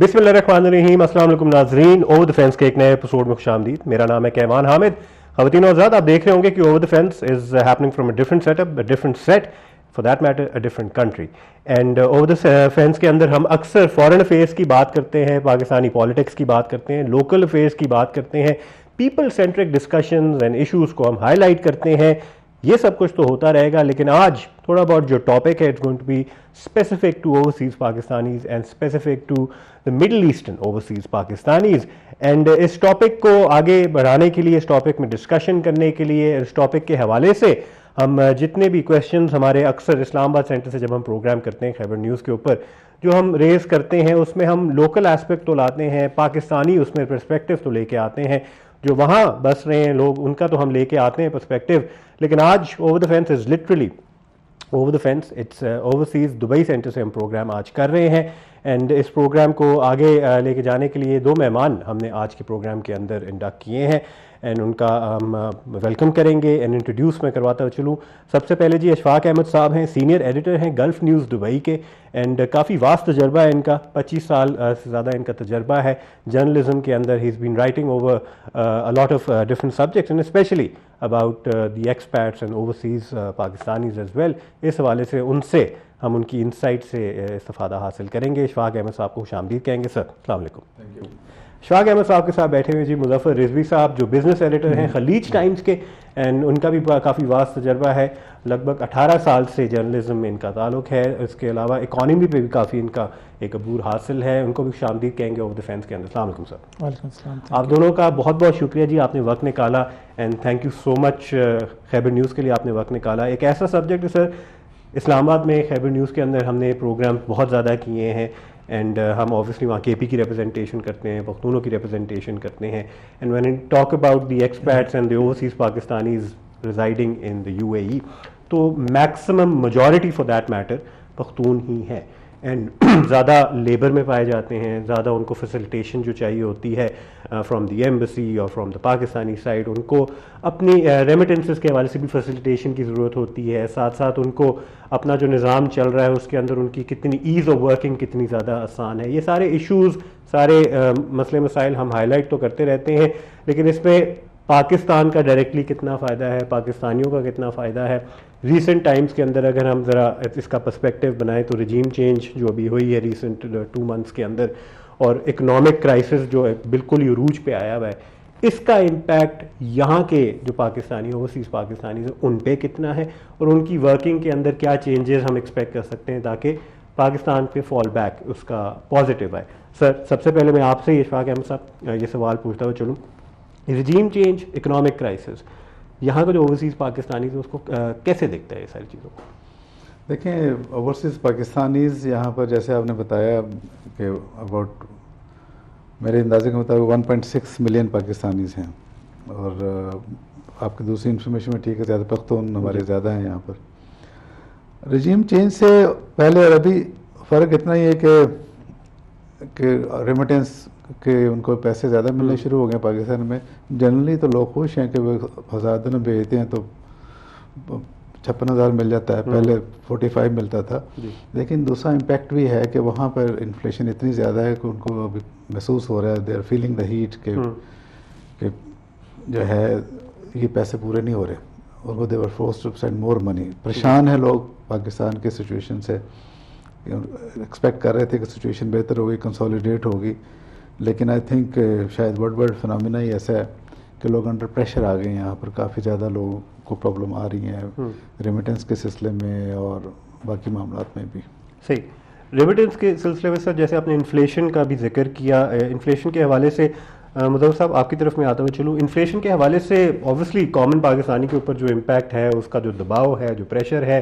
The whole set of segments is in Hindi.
बिस्मिल्लाहिर्रहमानिर्रहीम, अस्सलाम वालेकुम नाज़रीन। ओवर द फेंस के एक नए एपिसोड में खुशामदीद। मेरा नाम है कैवान हामिद। ख़वातीन और हज़रात, आप देख रहे होंगे कि over the fence is happening from a different setup, a different set, for that matter a different country. And over the fence के अंदर हम अक्सर फॉरेन अफेयर्स की बात करते हैं, पाकिस्तानी पॉलिटिक्स की बात करते हैं, लोकल अफेयर्स की बात करते हैं, people centric discussions and issues को हम हाईलाइट करते हैं। ये सब कुछ तो होता रहेगा, लेकिन आज थोड़ा बहुत जो टॉपिक है, it's going to be specific to overseas Pakistanis and specific to the middle eastern overseas Pakistanis. And इस टॉपिक को आगे बढ़ाने के लिए, इस टॉपिक में डिस्कशन करने के लिए, इस टॉपिक के हवाले से हम जितने भी क्वेश्चंस हमारे अक्सर इस्लामाबाद सेंटर से जब हम प्रोग्राम करते हैं खैबर न्यूज़ के ऊपर, जो हम रेज करते हैं, उसमें हम लोकल एस्पेक्ट तो लाते हैं, पाकिस्तानी उसमें पर्सपेक्टिव तो लेके आते हैं। जो वहाँ बस रहे हैं लोग, उनका तो हम लेके आते हैं पर्सपेक्टिव। लेकिन आज over the fence is literally over the fence, it's overseas Dubai centre से हम प्रोग्राम आज कर रहे हैं। एंड इस प्रोग्राम को आगे लेके जाने के लिए दो मेहमान हमने आज के प्रोग्राम के अंदर इंडक्ट किए हैं एंड उनका हम वेलकम करेंगे। एंड इंट्रोड्यूस मैं करवाता चलूँ। सबसे पहले जी अशफाक अहमद साहब हैं, सीनियर एडिटर हैं गल्फ़ न्यूज़ दुबई के। एंड काफ़ी वास्ट तजर्बा है इनका, 25 साल से ज़्यादा इनका तजर्बा है जर्नलिज्म के अंदर। He is been writing over a lot of different subjects and specially about the expats and overseas Pakistanis as well. इस हवाले से उनसे हम उनकी इंसाइट से इस्तिफादा हासिल करेंगे। अशफाक अहमद साहब को खुशामदीद कहेंगे। सर अस्सलाम वालेकुम। Thank you. अशफाक अहमद साहब के साथ बैठे हुए जी मुज़फ़्फ़र रिजवी साहब, जो बिज़नेस एडिटर हैं खलीज टाइम्स के। एंड उनका भी काफ़ी वास्ट तजर्बा है, लगभग 18 साल से जर्नलिज्म में इनका ताल्लुक है। इसके अलावा इकॉनमी पे भी काफ़ी इनका एक अबूर हासिल है। उनको भी खुशामदीद कहेंगे ओवर द फेंस के अंदर। अस्सलाम वालेकुम सर। वालेकुम सलाम। आप दोनों का बहुत बहुत शुक्रिया जी, आपने वक्त निकाला। And thank you so much Khyber news के लिए आपने वक्त निकाला। एक ऐसा सब्जेक्ट है सर, इस्लामाबाद में खैबर न्यूज़ के अंदर हमने प्रोग्राम बहुत ज़्यादा किए हैं। एंड हम ऑब्वियसली वहाँ KP की रिप्रेजेंटेशन करते हैं, पख्तूनों की रिप्रेजेंटेशन करते हैं। And when we talk about the expats and the overseas Pakistanis residing in the UAE, तो maximum majority for that matter Pakhtun ही है। एंड ज़्यादा लेबर में पाए जाते हैं, ज़्यादा उनको फैसिलिटेशन जो चाहिए होती है फ्रॉम द एम्बेसी और फ्रॉम द पाकिस्तानी साइड। उनको अपनी रेमिटेंसेस के हवाले से भी फैसिलिटेशन की ज़रूरत होती है। साथ साथ उनको अपना जो निज़ाम चल रहा है उसके अंदर उनकी कितनी ईज़ ऑफ वर्किंग कितनी ज़्यादा आसान है। ये सारे इशूज़, सारे मसले मसाइल हम हाईलाइट तो करते रहते हैं, लेकिन इसमें पाकिस्तान का डायरेक्टली कितना फ़ायदा है, पाकिस्तानियों का कितना फ़ायदा है। रीसेंट टाइम्स के अंदर अगर हम ज़रा इसका पर्सपेक्टिव बनाएं तो रजीम चेंज जो अभी हुई है रिसेंट 2 मंथ्स के अंदर, और इकनॉमिक क्राइसिस जो बिल्कुल यूरूज पे आया हुआ है, इसका इम्पैक्ट यहाँ के जो पाकिस्तानी ओवरसीज़ पाकिस्तानी हैं उन पे कितना है, और उनकी वर्किंग के अंदर क्या चेंजेस हम एक्सपेक्ट कर सकते हैं ताकि पाकिस्तान पे फॉल बैक उसका पॉजिटिव आए। सर सबसे पहले मैं आपसे ही अशफाक अहमद साहब ये सवाल पूछता हुआ चलूँ, रजीम चेंज, इकनॉमिक क्राइसिस, यहाँ का जो ओवरसीज़ पाकिस्तानी है उसको कैसे देखता है ये सारी चीज़ों को? देखें, ओवरसीज़ पाकिस्तानीज़ यहाँ पर जैसे आपने बताया कि अबाउट मेरे अंदाजे के मुताबिक 1.6 मिलियन पाकिस्तानीज़ हैं, और आपकी दूसरी इन्फॉर्मेशन में ठीक है, ज़्यादा पख्तून हमारे ज़्यादा हैं यहाँ पर। रजीम चेंज से पहले और अभी फ़र्क इतना ही है कि रेमिटेंस के उनको पैसे ज़्यादा मिलने शुरू हो गए पाकिस्तान में। जनरली तो लोग खुश हैं कि वो 1000 दिन भेजते हैं तो 56,000 मिल जाता है, पहले 45 मिलता था। लेकिन दूसरा इम्पैक्ट भी है कि वहाँ पर इन्फ्लेशन इतनी ज़्यादा है कि उनको अभी महसूस हो रहा है, they are feeling the heat कि जो है ये पैसे पूरे नहीं हो रहे, और वो they were forced to spend more money. परेशान है लोग पाकिस्तान के सिचुएशन से, एक्सपेक्ट कर रहे थे कि सिचुएशन बेहतर होगी, कंसोलिडेट होगी, लेकिन आई थिंक शायद वर्ल्ड फिनोमिना ही ऐसा है कि लोग अंडर प्रेशर आ गए हैं। यहाँ पर काफ़ी ज़्यादा लोगों को प्रॉब्लम आ रही हैं रेमिटेंस के सिलसिले में और बाकी मामलात में भी। सही, रेमिटेंस के सिलसिले में सर जैसे आपने इन्फ्लेशन का भी जिक्र किया, इन्फ्लेशन के हवाले से मुज़फ़्फ़र साहब आपकी तरफ में आता हुआ चलूँ। इन्फ्लेशन के हवाले से ऑब्वियसली कॉमन पाकिस्तानी के ऊपर जो इम्पैक्ट है, उसका जो दबाव है, जो प्रेशर है,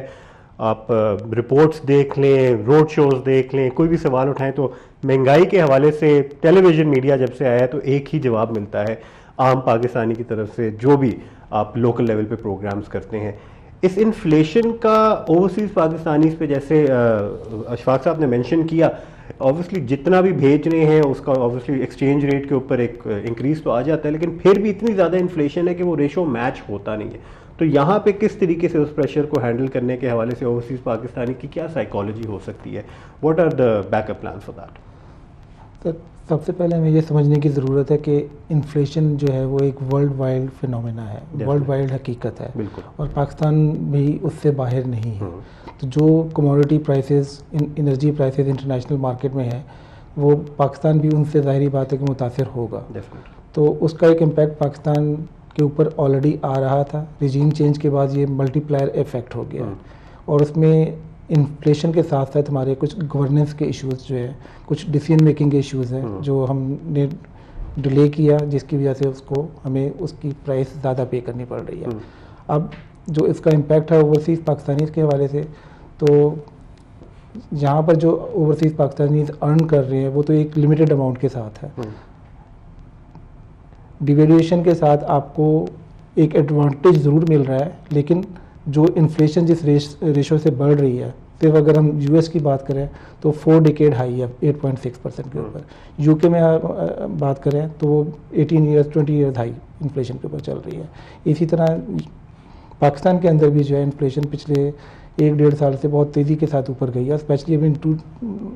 आप रिपोर्ट्स देख लें, रोड शोज़ देख लें, कोई भी सवाल उठाएं तो महंगाई के हवाले से टेलीविज़न मीडिया जब से आया है तो एक ही जवाब मिलता है आम पाकिस्तानी की तरफ से, जो भी आप लोकल लेवल पे प्रोग्राम्स करते हैं। इस इन्फ्लेशन का ओवरसीज़ पाकिस्तानीज़ पे जैसे अशफाक साहब ने मेंशन किया, ऑब्वियसली जितना भी भेज रहे हैं उसका ऑब्वियसली एक्सचेंज रेट के ऊपर एक इंक्रीज तो आ जाता है, लेकिन फिर भी इतनी ज़्यादा इन्फ्लेशन है कि वो रेशो मैच होता नहीं है। तो यहाँ पे किस तरीके से उस प्रेशर को हैंडल करने के हवाले से ओवरसीज़ पाकिस्तानी की क्या साइकोलॉजी हो सकती है? What are the backup plan for that? तो सबसे पहले हमें ये समझने की ज़रूरत है कि इन्फ्लेशन जो है वो एक वर्ल्ड वाइड फिनोमेना है, वर्ल्ड वाइड हकीकत है, बिल्कुल। और पाकिस्तान भी उससे बाहर नहीं है। तो जो commodity prices, energy prices international market में है, वो पाकिस्तान भी उनसे ज़ाहिरी बात है कि मुतासिर होगा। तो उसका एक इम्पैक्ट पाकिस्तान के ऊपर ऑलरेडी आ रहा था। रिजीम चेंज के बाद ये मल्टीप्लायर इफेक्ट हो गया, और उसमें इन्फ्लेशन के साथ साथ हमारे कुछ गवर्नेंस के इश्यूज़ जो है, कुछ डिसीजन मेकिंग के इश्यूज़ हैं जो हमने डिले किया, जिसकी वजह से उसको हमें उसकी प्राइस ज़्यादा पे करनी पड़ रही है। अब जो इसका इम्पैक्ट है ओवरसीज़ पाकिस्तानीज़ के हवाले से, तो यहाँ पर जो ओवरसीज़ पाकिस्तानीज़ अर्न कर रहे हैं वो तो एक लिमिटेड अमाउंट के साथ है। डिवेल्यूएशन के साथ आपको एक एडवांटेज ज़रूर मिल रहा है, लेकिन जो इन्फ्लेशन जिस रेशो से बढ़ रही है, सिर्फ अगर हम यूएस की बात करें तो 4 डिकेड हाई है 8.6% के ऊपर। यूके में बात करें तो वो 18 ईयर्स 20 ईयर्स हाई इन्फ्लेशन के ऊपर चल रही है। इसी तरह पाकिस्तान के अंदर भी जो है इन्फ्लेशन पिछले 1-1.5 साल से बहुत तेज़ी के साथ ऊपर गई है, स्पेशली अभी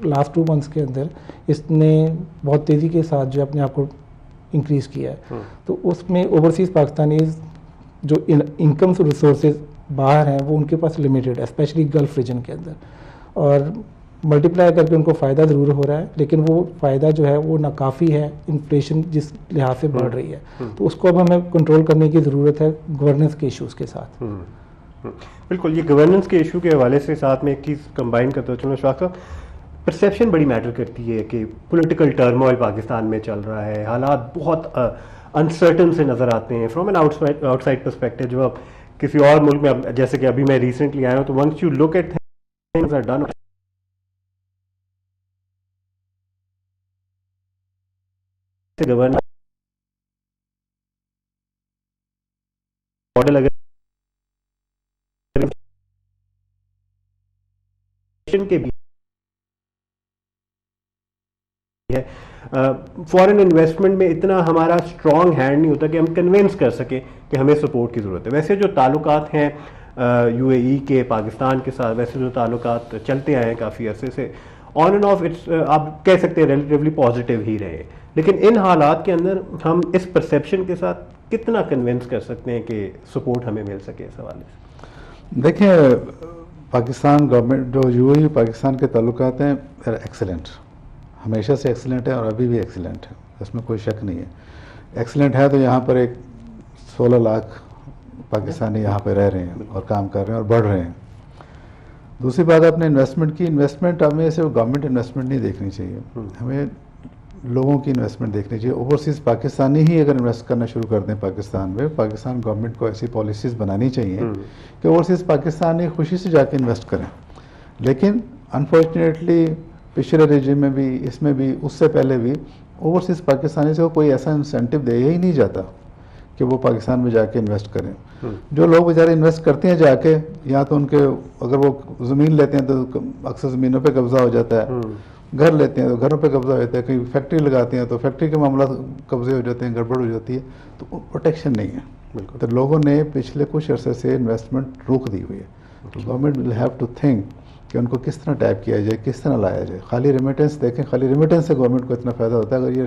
लास्ट 2 मंथ्स के अंदर इसने बहुत तेज़ी के साथ जो अपने आप को इंक्रीज़ किया है। तो उसमें ओवरसीज़ पाकिस्तानीज़ जो इनकम रिसोर्सेज बाहर हैं वो उनके पास लिमिटेड है, स्पेशली गल्फ़ रीजन के अंदर, और मल्टीप्लाई करके उनको फ़ायदा ज़रूर हो रहा है, लेकिन वो फ़ायदा जो है वो नाकाफ़ी है इन्फ्लेशन जिस लिहाज से बढ़ रही है। तो उसको अब हमें कंट्रोल करने की ज़रूरत है गवर्नेंस के इश्यूज़ के साथ। बिल्कुल, ये गवर्नेंस के इशू के हवाले से साथ में एक चीज़ कंबाइन करते हुए चलो शफाक साहब, परसेप्शन बड़ी मैटर करती है कि पॉलिटिकल टर्मोइल पाकिस्तान में चल रहा है, हालात बहुत अनसर्टन से नज़र आते हैं फ्रॉम एन आउटसाइड पर्सपेक्टिव। जब आप किसी और मुल्क में, जैसे कि अभी मैं रिसेंटली आया हूँ, तो once you look at things are done government model अगर के भी है, फॉरेन इन्वेस्टमेंट में इतना हमारा स्ट्रॉन्ग हैंड नहीं होता कि हम कन्विंस कर सके कि हमें सपोर्ट की ज़रूरत है। वैसे जो ताल्लुकात हैं यूएई के पाकिस्तान के साथ, वैसे जो ताल्लुकात चलते आए हैं काफ़ी अरसे से, ऑन एंड ऑफ इट्स आप कह सकते हैं रिलेटिवली पॉजिटिव ही रहे, लेकिन इन हालात के अंदर हम इस परसेप्शन के साथ कितना कन्विंस कर सकते हैं कि सपोर्ट हमें मिल सके इस हवाले से? देखिए, पाकिस्तान गवर्नमेंट जो यूएई पाकिस्तान के ताल्लुकात हैं एक्सीलेंट, हमेशा से एक्सीलेंट है और अभी भी एक्सीलेंट है, इसमें कोई शक नहीं है। एक्सीलेंट है तो यहाँ पर एक 16 लाख पाकिस्तानी यहाँ पे रह रहे हैं और काम कर रहे हैं और बढ़ रहे हैं। दूसरी बात आपने इन्वेस्टमेंट की, इन्वेस्टमेंट हमें सिर्फ गवर्नमेंट इन्वेस्टमेंट नहीं देखनी चाहिए, हमें लोगों की इन्वेस्टमेंट देखनी चाहिए। ओवरसीज़ पाकिस्तानी ही अगर इन्वेस्ट करना शुरू कर दें पाकिस्तान में, पाकिस्तान गवर्नमेंट को ऐसी पॉलिसीज़ बनानी चाहिए कि ओवरसीज़ पाकिस्तानी खुशी से जाके इन्वेस्ट करें। लेकिन अनफॉर्चुनेटली पिछले रेजिम में भी, इसमें भी, उससे पहले भी ओवरसीज़ पाकिस्तानी से कोई ऐसा इंसेंटिव दिया ही नहीं जाता कि वो पाकिस्तान में जाके इन्वेस्ट करें। जो लोग बेचारे इन्वेस्ट करते हैं जाके, या तो उनके अगर वो ज़मीन लेते हैं तो अक्सर ज़मीनों पे कब्ज़ा हो जाता है, घर लेते हैं तो घरों पे कब्ज़ा हो जाता है, कहीं फैक्ट्री लगाते हैं तो फैक्ट्री के मामला कब्जे हो जाते हैं, गड़बड़ हो जाती है, तो प्रोटेक्शन नहीं है। तो लोगों ने पिछले कुछ अरसे से इन्वेस्टमेंट रोक दी हुई है। तो government will have to think कि उनको किस तरह टैप किया जाए, किस तरह लाया जाए। खाली रेमिटेंस देखें, खाली रेमिटेंस से गवर्नमेंट को इतना फ़ायदा होता है, अगर ये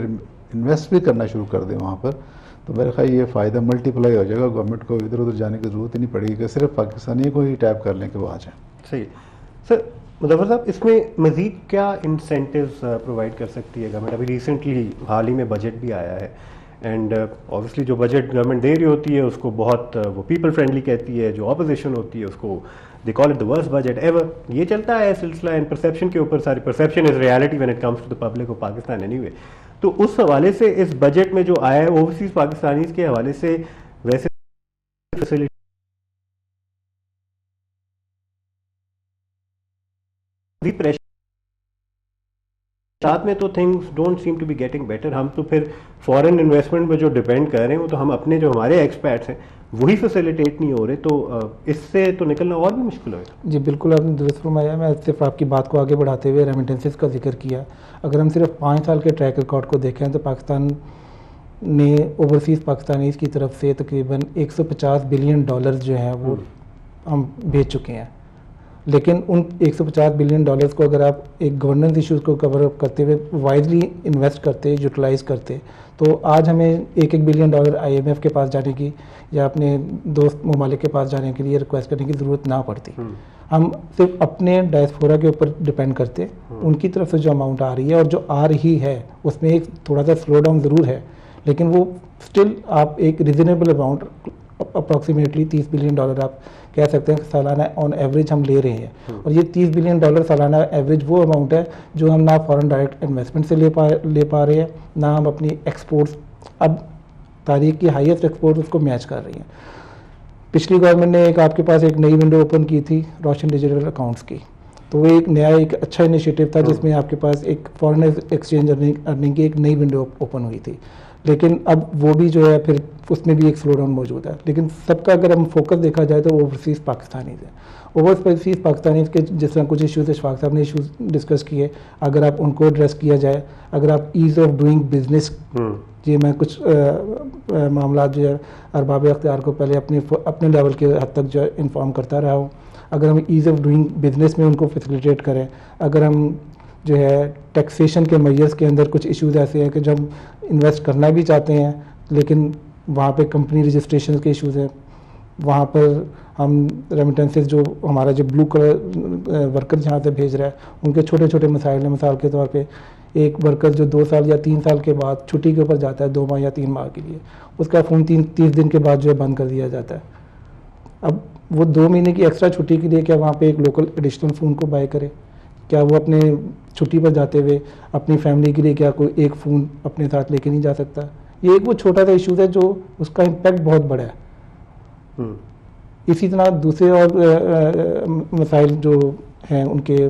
इन्वेस्ट भी करना शुरू कर दें वहाँ पर तो मेरे ख्याल ये फ़ायदा मल्टीप्लाई हो जाएगा। गवर्नमेंट को इधर उधर जाने की ज़रूरत ही नहीं पड़ेगी कि सिर्फ पाकिस्तानी को ही टैप कर लें कि वो आ जाए। सही सर, मुज़फ़्फ़र साहब, इसमें मज़ीद क्या इंसेंटिव्स प्रोवाइड कर सकती है गवर्नमेंट? अभी रिसेंटली हाल ही में बजट भी आया है, एंड ऑब्वियसली जो बजट गवर्नमेंट दे रही होती है उसको बहुत वो पीपल फ्रेंडली कहती है, जो ऑपोजिशन होती है उसको they call it the worst budget ever. ये चलता है सिलसिला, एंड परसेप्शन के ऊपर सारी, perception is reality when it comes to the public of Pakistan anyway. तो उस हवाले से इस बजट में जो आया है ओवरसीज़ पाकिस्तानीज़ के हवाले से, वैसे फैसिलिटी प्रेशर साथ में तो things don't seem to be getting better. हम तो फिर फॉरेन इन्वेस्टमेंट पे जो डिपेंड कर रहे हैं वो तो हम अपने जो हमारे एक्सपर्ट्स हैं वही फैसिलिटेट नहीं हो रहे, तो इससे तो निकलना और भी मुश्किल होगा। जी बिल्कुल, आपने दुरुस्त फरमाया। मैं सिर्फ आपकी बात को आगे बढ़ाते हुए रेमिटेंसेस का जिक्र किया। अगर हम सिर्फ 5 साल के ट्रैक रिकॉर्ड को देखें तो पाकिस्तान ने ओवरसीज़ पाकिस्तानीज़ की तरफ से तकरीबन $150 बिलियन जो हैं वो हम भेज चुके हैं। लेकिन उन 150 बिलियन डॉलर्स को अगर आप एक गवर्नेंस इश्यूज को कवर अप करते हुए वाइजली इन्वेस्ट करते, यूटिलाइज करते, तो आज हमें 1-1 बिलियन डॉलर IMF के पास जाने की या अपने दोस्त ममालिक के पास जाने के लिए रिक्वेस्ट करने की ज़रूरत ना पड़ती। हम सिर्फ अपने डायस्पोरा के ऊपर डिपेंड करते, उनकी तरफ से जो अमाउंट आ रही है और जो आ रही है उसमें एक थोड़ा सा स्लो डाउन ज़रूर है, लेकिन वो स्टिल आप एक reasonable amount approximately 30 billion dollar आप कह सकते हैं सालाना ऑन एवरेज हम ले रहे हैं। और ये 30 बिलियन डॉलर सालाना एवरेज वो अमाउंट है जो हम ना फॉरेन डायरेक्ट इन्वेस्टमेंट से ले पा रहे हैं, ना हम अपनी एक्सपोर्ट्स अब तारीख की हाईएस्ट एक्सपोर्ट उसको मैच कर रही हैं। पिछली गवर्नमेंट ने एक आपके पास एक नई विंडो ओपन की थी रोशन डिजिटल अकाउंट्स की, तो वो एक नया एक अच्छा इनिशिएटिव था जिसमें आपके पास एक फॉरेन एक्सचेंज अर्निंग की एक नई विंडो ओपन हुई थी, लेकिन अब वो भी जो है फिर उसमें भी एक स्लो डाउन मौजूद है। लेकिन सबका अगर हम फोकस देखा जाए तो ओवरसीज़ पाकिस्तानीज़ हैं। ओवरसीज़ पाकिस्तानीज़ के जिस तरह कुछ इश्यूज इशफाक साहब ने इश्यूज डिस्कस किए, अगर आप उनको एड्रेस किया जाए, अगर आप ईज़ ऑफ डूइंग बिजनेस, जी मैं कुछ मामला जो है अरबाब अख्तियार को पहले अपने लेवल के हद तक जो है इन्फॉर्म करता रहा हूँ, अगर हम ईज़ ऑफ डूइंग बिजनेस में उनको फैसिलिटेट करें, अगर हम जो है टैक्सेशन के मैयर्स के अंदर कुछ इश्यूज ऐसे हैं कि जब हम इन्वेस्ट करना भी चाहते हैं लेकिन वहाँ पे कंपनी रजिस्ट्रेशन के इश्यूज हैं, वहाँ पर हम रेमिटेंसेस जो हमारा जो ब्लू कलर वर्कर जहाँ से भेज रहा है उनके छोटे छोटे मसाइल हैं। मिसाल के तौर पे एक वर्कर जो 2 साल या 3 साल के बाद छुट्टी के ऊपर जाता है 2 माह या 3 माह के लिए, उसका फ़ोन 30 दिन के बाद जो है बंद कर दिया जाता है। अब वो 2 महीने की एक्स्ट्रा छुट्टी के लिए क्या वहाँ पे एक लोकल एडिशनल फ़ोन को बाय करे? क्या वो अपने छुट्टी पर जाते हुए अपनी फैमिली के लिए क्या कोई एक फ़ोन अपने साथ लेके नहीं जा सकता? ये एक वो छोटा सा इशू है जो उसका इम्पैक्ट बहुत बड़ा है। इसी तरह दूसरे और मसाइल जो हैं उनके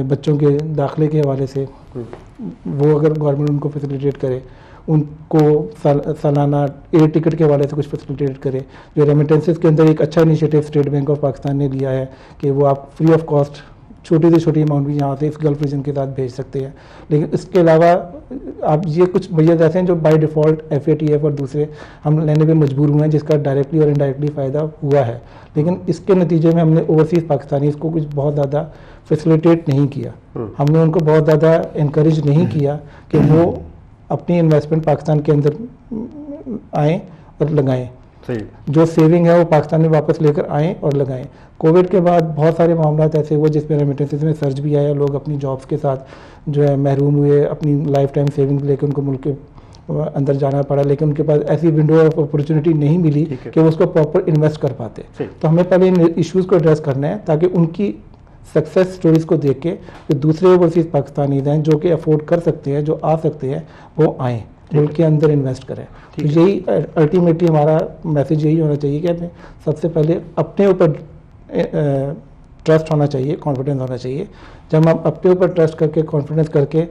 बच्चों के दाखिले के हवाले से, वो अगर गवर्नमेंट उनको फैसिलिटेट करे, उनको सालाना एयर टिकट के हवाले से कुछ फैसिलिटेट करे। जो रेमिटेंसेस के अंदर एक अच्छा initiative state bank of Pakistan ने लिया है कि वो आप फ्री ऑफ कॉस्ट छोटी से छोटी अमाउंट भी यहाँ से इस गल्फ रीजन के साथ भेज सकते हैं। लेकिन इसके अलावा आप ये कुछ मैयर्स ऐसे हैं जो बाय डिफ़ॉल्ट FATF और दूसरे हम लेने पे मजबूर हुए हैं, जिसका डायरेक्टली और इनडायरेक्टली फ़ायदा हुआ है, लेकिन इसके नतीजे में हमने ओवरसीज़ पाकिस्तानी को कुछ बहुत ज़्यादा फैसिलिटेट नहीं किया। हमने उनको बहुत ज़्यादा इनकरेज नहीं किया कि वो अपनी इन्वेस्टमेंट पाकिस्तान के अंदर आएँ और लगाएँ। जो सेविंग है वो पाकिस्तान में वापस लेकर आएँ और लगाएं। कोविड के बाद बहुत सारे मामला ऐसे हुए जिसमें रेमिटेंसेस में सर्च भी आया, लोग अपनी जॉब्स के साथ जो है महरूम हुए, अपनी लाइफ टाइम सेविंग लेकर उनको मुल्क के अंदर जाना पड़ा, लेकिन उनके पास ऐसी विंडो ऑफ अपॉर्चुनिटी नहीं मिली कि वो उसको प्रॉपर इन्वेस्ट कर पाते। तो हमें पहले इन इश्यूज़ को एड्रेस करना है ताकि उनकी सक्सेस स्टोरीज को देख के जो दूसरे ओवरसीज़ पाकिस्तानी हैं जो कि अफोर्ड कर सकते हैं, जो आ सकते हैं, वो आएँ, मुल्क के अंदर इन्वेस्ट करें। तो यही अल्टीमेटली हमारा मैसेज यही होना चाहिए कि हमें सबसे पहले अपने ऊपर ट्रस्ट होना चाहिए, कॉन्फिडेंस होना चाहिए। जब हम अपने ऊपर ट्रस्ट करके कॉन्फिडेंस करके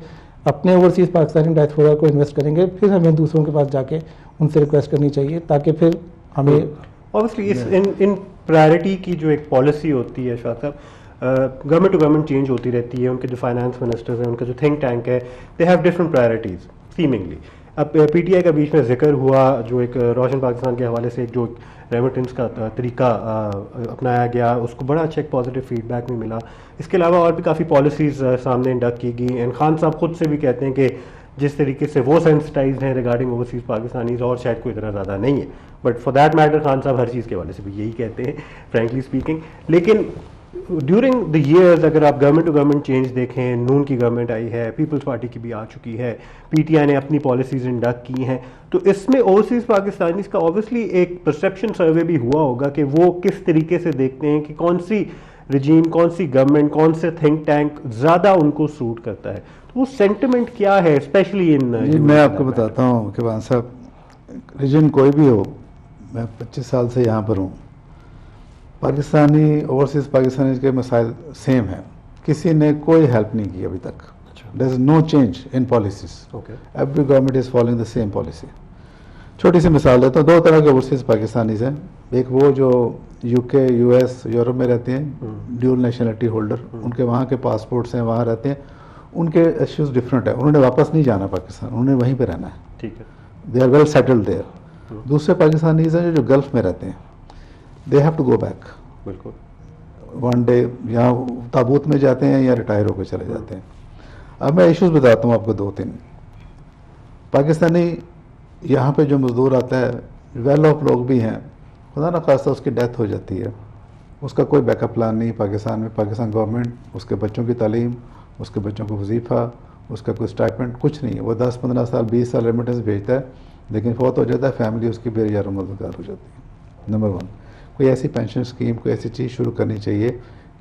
अपने ओवरसीज़ पाकिस्तानी डायस्पोरा को इन्वेस्ट करेंगे, फिर हमें दूसरों के पास जाके उनसे रिक्वेस्ट करनी चाहिए ताकि फिर हमें ऑब्वियसली इन प्रायोरिटी की जो एक पॉलिसी होती है शायद साहब, गवर्नमेंट टू गवर्नमेंट चेंज होती रहती है, उनके जो फाइनेंस मिनिस्टर्स हैं, उनका जो थिंक टैंक है, they have different priorities seemingly. अब PTI का बीच में जिक्र हुआ जो एक रोशन पाकिस्तान के हवाले से जो रेमिटेंस का तरीका अपनाया गया, उसको बड़ा अच्छा एक पॉजिटिव फीडबैक भी मिला। इसके अलावा और भी काफ़ी पॉलिसीज़ सामने इंडक्ट की गई एंड खान साहब खुद से भी कहते हैं कि जिस तरीके से वो सेंसिटाइज हैं रिगार्डिंग ओवरसीज़ पाकिस्तानीज़ और शायद कोई इतना ज़्यादा नहीं है, but for that matter Khan साहब हर चीज़ के हवाले से भी यही कहते हैं फ्रेंकली स्पीकिंग। लेकिन ड्यूरिंग द ईयर्स अगर आप गवर्नमेंट टू गवर्नमेंट चेंज देखें, नून की गवर्नमेंट आई है, पीपल्स पार्टी की भी आ चुकी है, PTI ने अपनी पॉलिसीज़ इंडक्ट की हैं, तो इसमें ओवरसीज़ पाकिस्तानीज़ का ऑब्वियसली एक परसेप्शन सर्वे भी हुआ होगा कि वो किस तरीके से देखते हैं कि कौन सी रजीम, कौन सी गवर्नमेंट, कौन से थिंक टैंक ज़्यादा उनको सूट करता है। तो वो सेंटिमेंट क्या है स्पेशली इन? मैं आपको बताता हूँ कि भान साहब, रीजन कोई भी हो, मैं 25 साल से यहाँ पर हूँ, पाकिस्तानी ओवरसीज़ पाकिस्तानी के मसाइल सेम हैं, किसी ने कोई हेल्प नहीं की अभी तक। There is no change in policies, every government is following the same policy. छोटी सी मिसाल देता हूँ, 2 तरह के ओवरसीज़ पाकिस्तानीज हैं, एक वो जो UK, US, यूरोप में रहते हैं, ड्यूल नेशनलिटी होल्डर, उनके वहाँ के पासपोर्ट्स हैं, वहाँ रहते हैं, उनके इश्यूज डिफरेंट है, उन्होंने वापस नहीं जाना पाकिस्तान, उन्होंने वहीं पर रहना है, ठीक है, they are well settled there. दूसरे पाकिस्तानीज हैं जो गल्फ में रहते हैं, they have to go back. बिल्कुल, वन डे यहाँ ताबूत में जाते हैं या रिटायर होकर चले जाते हैं। अब मैं इश्यूज बताता हूँ आपको 2-3। पाकिस्तानी यहाँ पे जो मज़दूर आता है, वेल ऑफ लोग भी हैं, खुदा ना खास्ता उसकी डेथ हो जाती है, उसका कोई बैकअप प्लान नहीं पाकिस्तान में। पाकिस्तान गवर्नमेंट उसके बच्चों की तालीम, उसके बच्चों को वजीफ़ा, उसका कोई स्टाइपेंड कुछ नहीं है। वो 10-15 साल 20 साल रेमिटेंस भेजता है, लेकिन फौत हो जाता है, फैमिली उसकी बेजार मददगार हो जाती है। नंबर 1, कोई ऐसी पेंशन स्कीम, कोई ऐसी चीज़ शुरू करनी चाहिए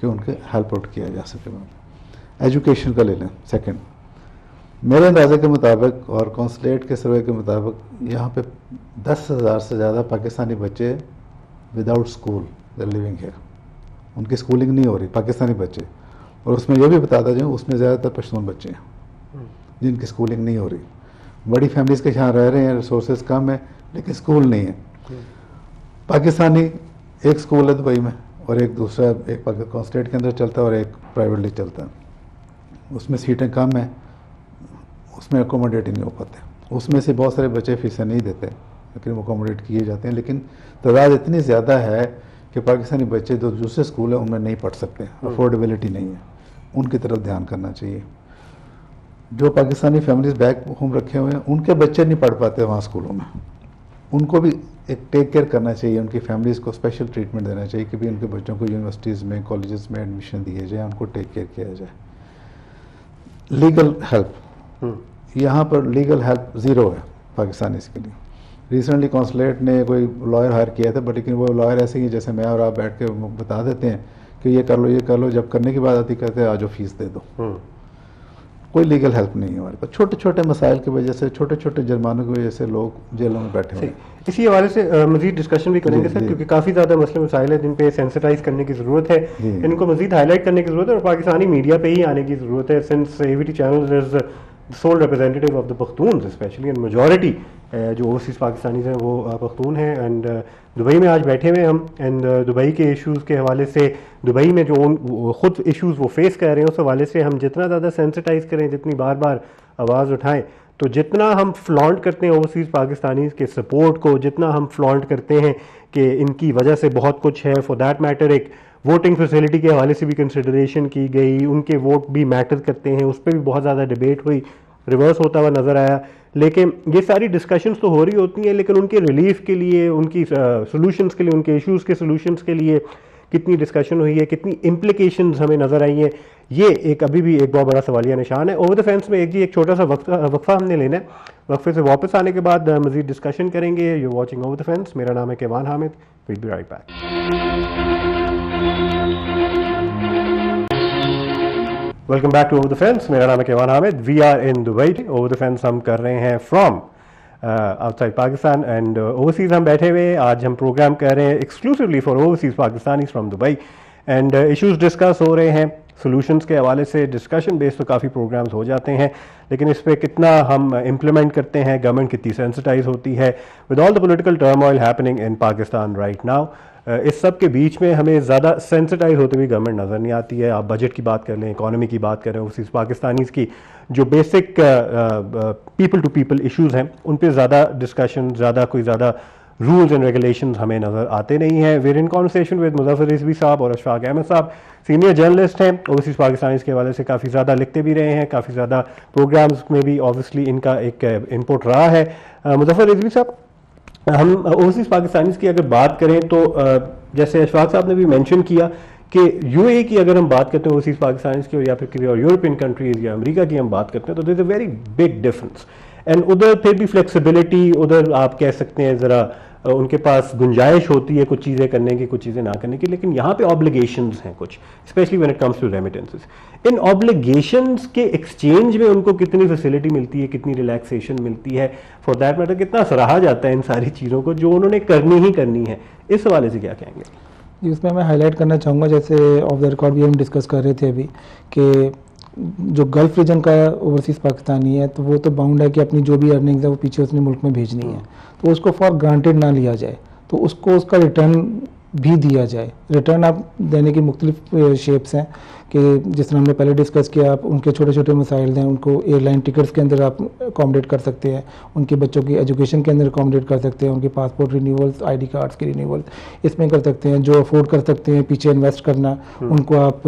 कि उनके हेल्प आउट किया जा सके। एजुकेशन का ले लें। सेकंड, मेरे अंदाजे के मुताबिक और कौंसलेट के सर्वे के मुताबिक यहाँ पे 10,000 से ज़्यादा पाकिस्तानी बच्चे विदाउट स्कूल दे लिविंग है, उनकी स्कूलिंग नहीं हो रही, पाकिस्तानी बच्चे। और उसमें यह भी बताता जाऊँ, उसमें ज़्यादातर पश्तून बच्चे हैं जिनकी स्कूलिंग नहीं हो रही। बड़ी फैमिलीज़ के यहाँ रह रहे हैं, रिसोर्सेज कम है, लेकिन स्कूल नहीं है। पाकिस्तानी एक स्कूल है दुबई में और एक दूसरा एक कौंसलेट के अंदर चलता है और एक प्राइवेटली चलता है। उसमें सीटें कम हैं, उसमें अकोमोडेट ही नहीं हो पाते। उसमें से बहुत सारे बच्चे फीसें नहीं देते, लेकिन वो अकोमोडेट किए जाते हैं। लेकिन तादाद इतनी ज़्यादा है कि पाकिस्तानी बच्चे जो दूसरे स्कूल है उनमें नहीं पढ़ सकते, अफोर्डेबिलिटी नहीं है। उनकी तरफ ध्यान करना चाहिए। जो पाकिस्तानी फैमिलीज बैक होम रखे हुए हैं, उनके बच्चे नहीं पढ़ पाते वहाँ स्कूलों में, उनको भी एक टेक केयर करना चाहिए। उनकी फैमिलीज़ को स्पेशल ट्रीटमेंट देना चाहिए कि भी उनके बच्चों को यूनिवर्सिटीज़ में, कॉलेजेस में एडमिशन दिए जाए, उनको टेक केयर किया जाए। लीगल हेल्प, यहाँ पर लीगल हेल्प ज़ीरो है पाकिस्तानी के लिए। रिसेंटली कौंसलेट ने कोई लॉयर हायर किया था, बट लेकिन वो लॉयर ऐसे ही जैसे मैं और आप बैठ के बता देते हैं कि ये कर लो, ये कर लो, जब करने की बात आती कहते हैं आज फीस दे दो। कोई लीगल हेल्प नहीं है हमारे पास। छोटे छोटे मसाइल की वजह से, छोटे छोटे जुर्मानों की वजह से लोग जेलों में बैठे हुए हैं। इसी हवाले से मजीद डिस्कशन भी करेंगे सर, क्योंकि काफ़ी ज़्यादा मसले मसाइल हैं जिन पे सेंसिटाइज करने की ज़रूरत है, इनको मजीद हाईलाइट करने की ज़रूरत है और पाकिस्तानी मीडिया पे ही आने की ज़रूरत है। Since AVT channel is sole representative of the Pakhtun specially, and majority जो ओवरसीज़ पाकिस्तानीज़ हैं वो पख्तून हैं। एंड दुबई में आज बैठे हुए हम, एंड दुबई के इश्यूज़ के हवाले से, दुबई में जो ख़ुद इश्यूज़ वो फेस कर रहे हैं, उस हवाले से हम जितना ज़्यादा सेंसिटाइज करें, जितनी बार बार आवाज़ उठाएं, तो जितना हम फ्लॉन्ट करते हैं ओवरसीज़ पाकिस्तानीज़ के सपोर्ट को, जितना हम फ्लॉन्ट करते हैं कि इनकी वजह से बहुत कुछ है। फॉर दैट मैटर एक वोटिंग फैसिलिटी के हवाले से भी कंसिडरेशन की गई, उनके वोट भी मैटर करते हैं, उस पर भी बहुत ज़्यादा डिबेट हुई, रिवर्स होता हुआ नज़र आया। लेकिन ये सारी डिस्कशंस तो हो रही होती हैं, लेकिन उनके रिलीफ के लिए, उनकी सॉल्यूशंस के लिए, उनके इश्यूज़ के सॉल्यूशंस के लिए कितनी डिस्कशन हुई है, कितनी इम्प्लिकेशंस हमें नज़र आई हैं, ये एक अभी भी एक बहुत बड़ा सवालिया निशान है। ओवर द फेंस में एक छोटा सा वक्फा हमने लेना है। वक्फे से वापस आने के बाद मज़ीद डिस्कशन करेंगे। You watching over the fence, मेरा नाम है Kaiwan Hamid, will be right back. Welcome back to over the fence, मेरा नाम है Kaiwan Hamid. We are in Dubai. Over the fence हम कर रहे हैं from outside Pakistan and overseas हम बैठे हुए। आज हम प्रोग्राम कर रहे हैं exclusively for overseas Pakistanis from Dubai, and issues discuss हो रहे हैं। सॉल्यूशंस के हवाले से डिस्कशन बेस्ड तो काफ़ी प्रोग्राम्स हो जाते हैं, लेकिन इस पर कितना हम इम्प्लीमेंट करते हैं, गवर्नमेंट कितनी सेंसिटाइज होती है with all the political turmoil happening in Pakistan right now. इस सब के बीच में हमें ज़्यादा सेंसिटाइज होते हुए गवर्नमेंट नज़र नहीं आती है। आप बजट की बात कर लें, इकॉनमी की बात करें, ओवरसीज़ पाकिस्तानीज़ की जो basic people to people issues हैं, उन पर ज़्यादा डिस्कशन, कोई ज़्यादा रूल्स एंड रेगुलेशंस हमें नज़र आते नहीं हैं। Where in conversation with Muzaffar Rizvi sahab और अशफाक अहमद साहब, सीनियर जर्नलिस्ट हैं, ओवरसीज़ पाकिस्तानीज़ के हवाले से काफ़ी ज़्यादा लिखते भी रहे हैं, काफ़ी ज़्यादा प्रोग्राम्स में भी ऑब्वियसली इनका एक इनपुट रहा है। मुज़फ़्फ़र रिज़वी साहब, हम ओवरसीज़ पाकिस्तानीज़ की अगर बात करें तो जैसे अशफाक साहब ने भी मेंशन किया कि UAE की अगर हम बात करते हैं ओवरसीज़ पाकिस्तानीज़ की, और या फिर किसी और यूरोपियन कंट्रीज़ या अमेरिका की हम बात करते हैं, तो there is a very big difference. And उधर फिर भी फ्लेक्सिबिलिटी, उधर आप कह सकते हैं ज़रा उनके पास गुंजाइश होती है कुछ चीज़ें करने की, कुछ चीज़ें ना करने की, लेकिन यहाँ पे ऑब्लिगेशंस हैं कुछ, specially when it comes to remittances. इन ऑब्लिगेशंस के एक्सचेंज में उनको कितनी फैसिलिटी मिलती है, कितनी रिलैक्सेशन मिलती है, फॉर दैट मैटर कितना सराहा जाता है इन सारी चीज़ों को जो उन्होंने करनी ही करनी है, इस हवाले से क्या कहेंगे? इसमें मैं हाईलाइट करना चाहूँगा, जैसे ऑफ द रिकॉर्ड भी हम डिस्कस कर रहे थे अभी, कि जो गल्फ रीजन का ओवरसीज़ पाकिस्तानी है तो वो तो बाउंड है कि अपनी जो भी अर्निंग्स है वो पीछे उसने मुल्क में भेजनी है, तो उसको फॉर ग्रांटेड ना लिया जाए, तो उसको उसका रिटर्न भी दिया जाए। रिटर्न आप देने की मुख्तलिफ शेप्स हैं, कि जिस तरह हमने पहले डिस्कस किया, आप उनके छोटे छोटे मसाइल हैं उनको एयरलाइन टिकट्स के अंदर आप अकोमोडेट कर सकते हैं, उनके बच्चों की एजुकेशन के अंदर अकोमोडेट कर सकते हैं, उनके पासपोर्ट रिन्यूअल्स, ID कार्ड्स की रिन्यूअल्स इसमें कर सकते हैं। जो अफोर्ड कर सकते हैं पीछे इन्वेस्ट करना, उनको आप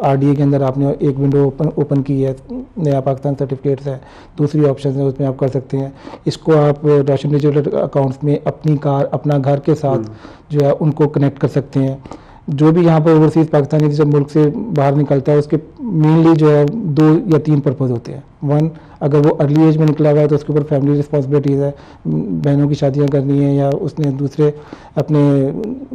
RDA के अंदर आपने एक विंडो ओपन की है, नया पाकिस्तान सर्टिफिकेट्स है, दूसरी ऑप्शन है उसमें आप कर सकते हैं। इसको आप रोशन डिजिटल अकाउंट्स में अपनी कार, अपना घर के साथ जो है उनको कनेक्ट कर सकते हैं। जो भी यहाँ पर ओवरसीज़ पाकिस्तानी जब मुल्क से बाहर निकलता है उसके मेनली जो है 2 या 3 पर्पज़ होते हैं। 1, अगर वो अर्ली एज में निकला हुआ है तो उसके ऊपर फैमिली रिस्पॉन्सिबिलिटीज़ है, बहनों की शादियाँ करनी है या उसने दूसरे अपने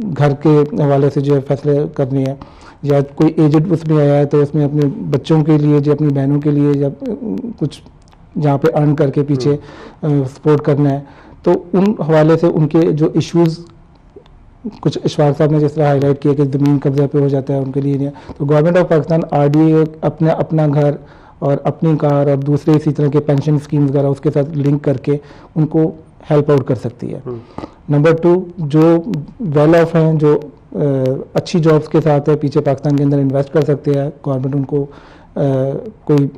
घर के हवाले से जो है फैसले करने हैं, या कोई एजेड उसमें आया है तो उसमें अपने बच्चों के लिए, जो अपनी बहनों के लिए या कुछ जहाँ पे अर्न करके पीछे सपोर्ट करना है। तो उन हवाले से उनके जो इश्यूज़ कुछ इशफाक साहब ने जिस तरह हाईलाइट किया कि ज़मीन कब्जा पे हो जाता है उनके लिए नहीं है, तो गवर्नमेंट ऑफ पाकिस्तान RDA अपना घर और अपनी कार और दूसरे इसी तरह के पेंशन स्कीम वगैरह उसके साथ लिंक करके उनको हेल्प आउट कर सकती है। नंबर 2, जो वेल ऑफ हैं, जो अच्छी जॉब्स के साथ है, पीछे पाकिस्तान के अंदर इन्वेस्ट कर सकते हैं, गवर्नमेंट उनको कोई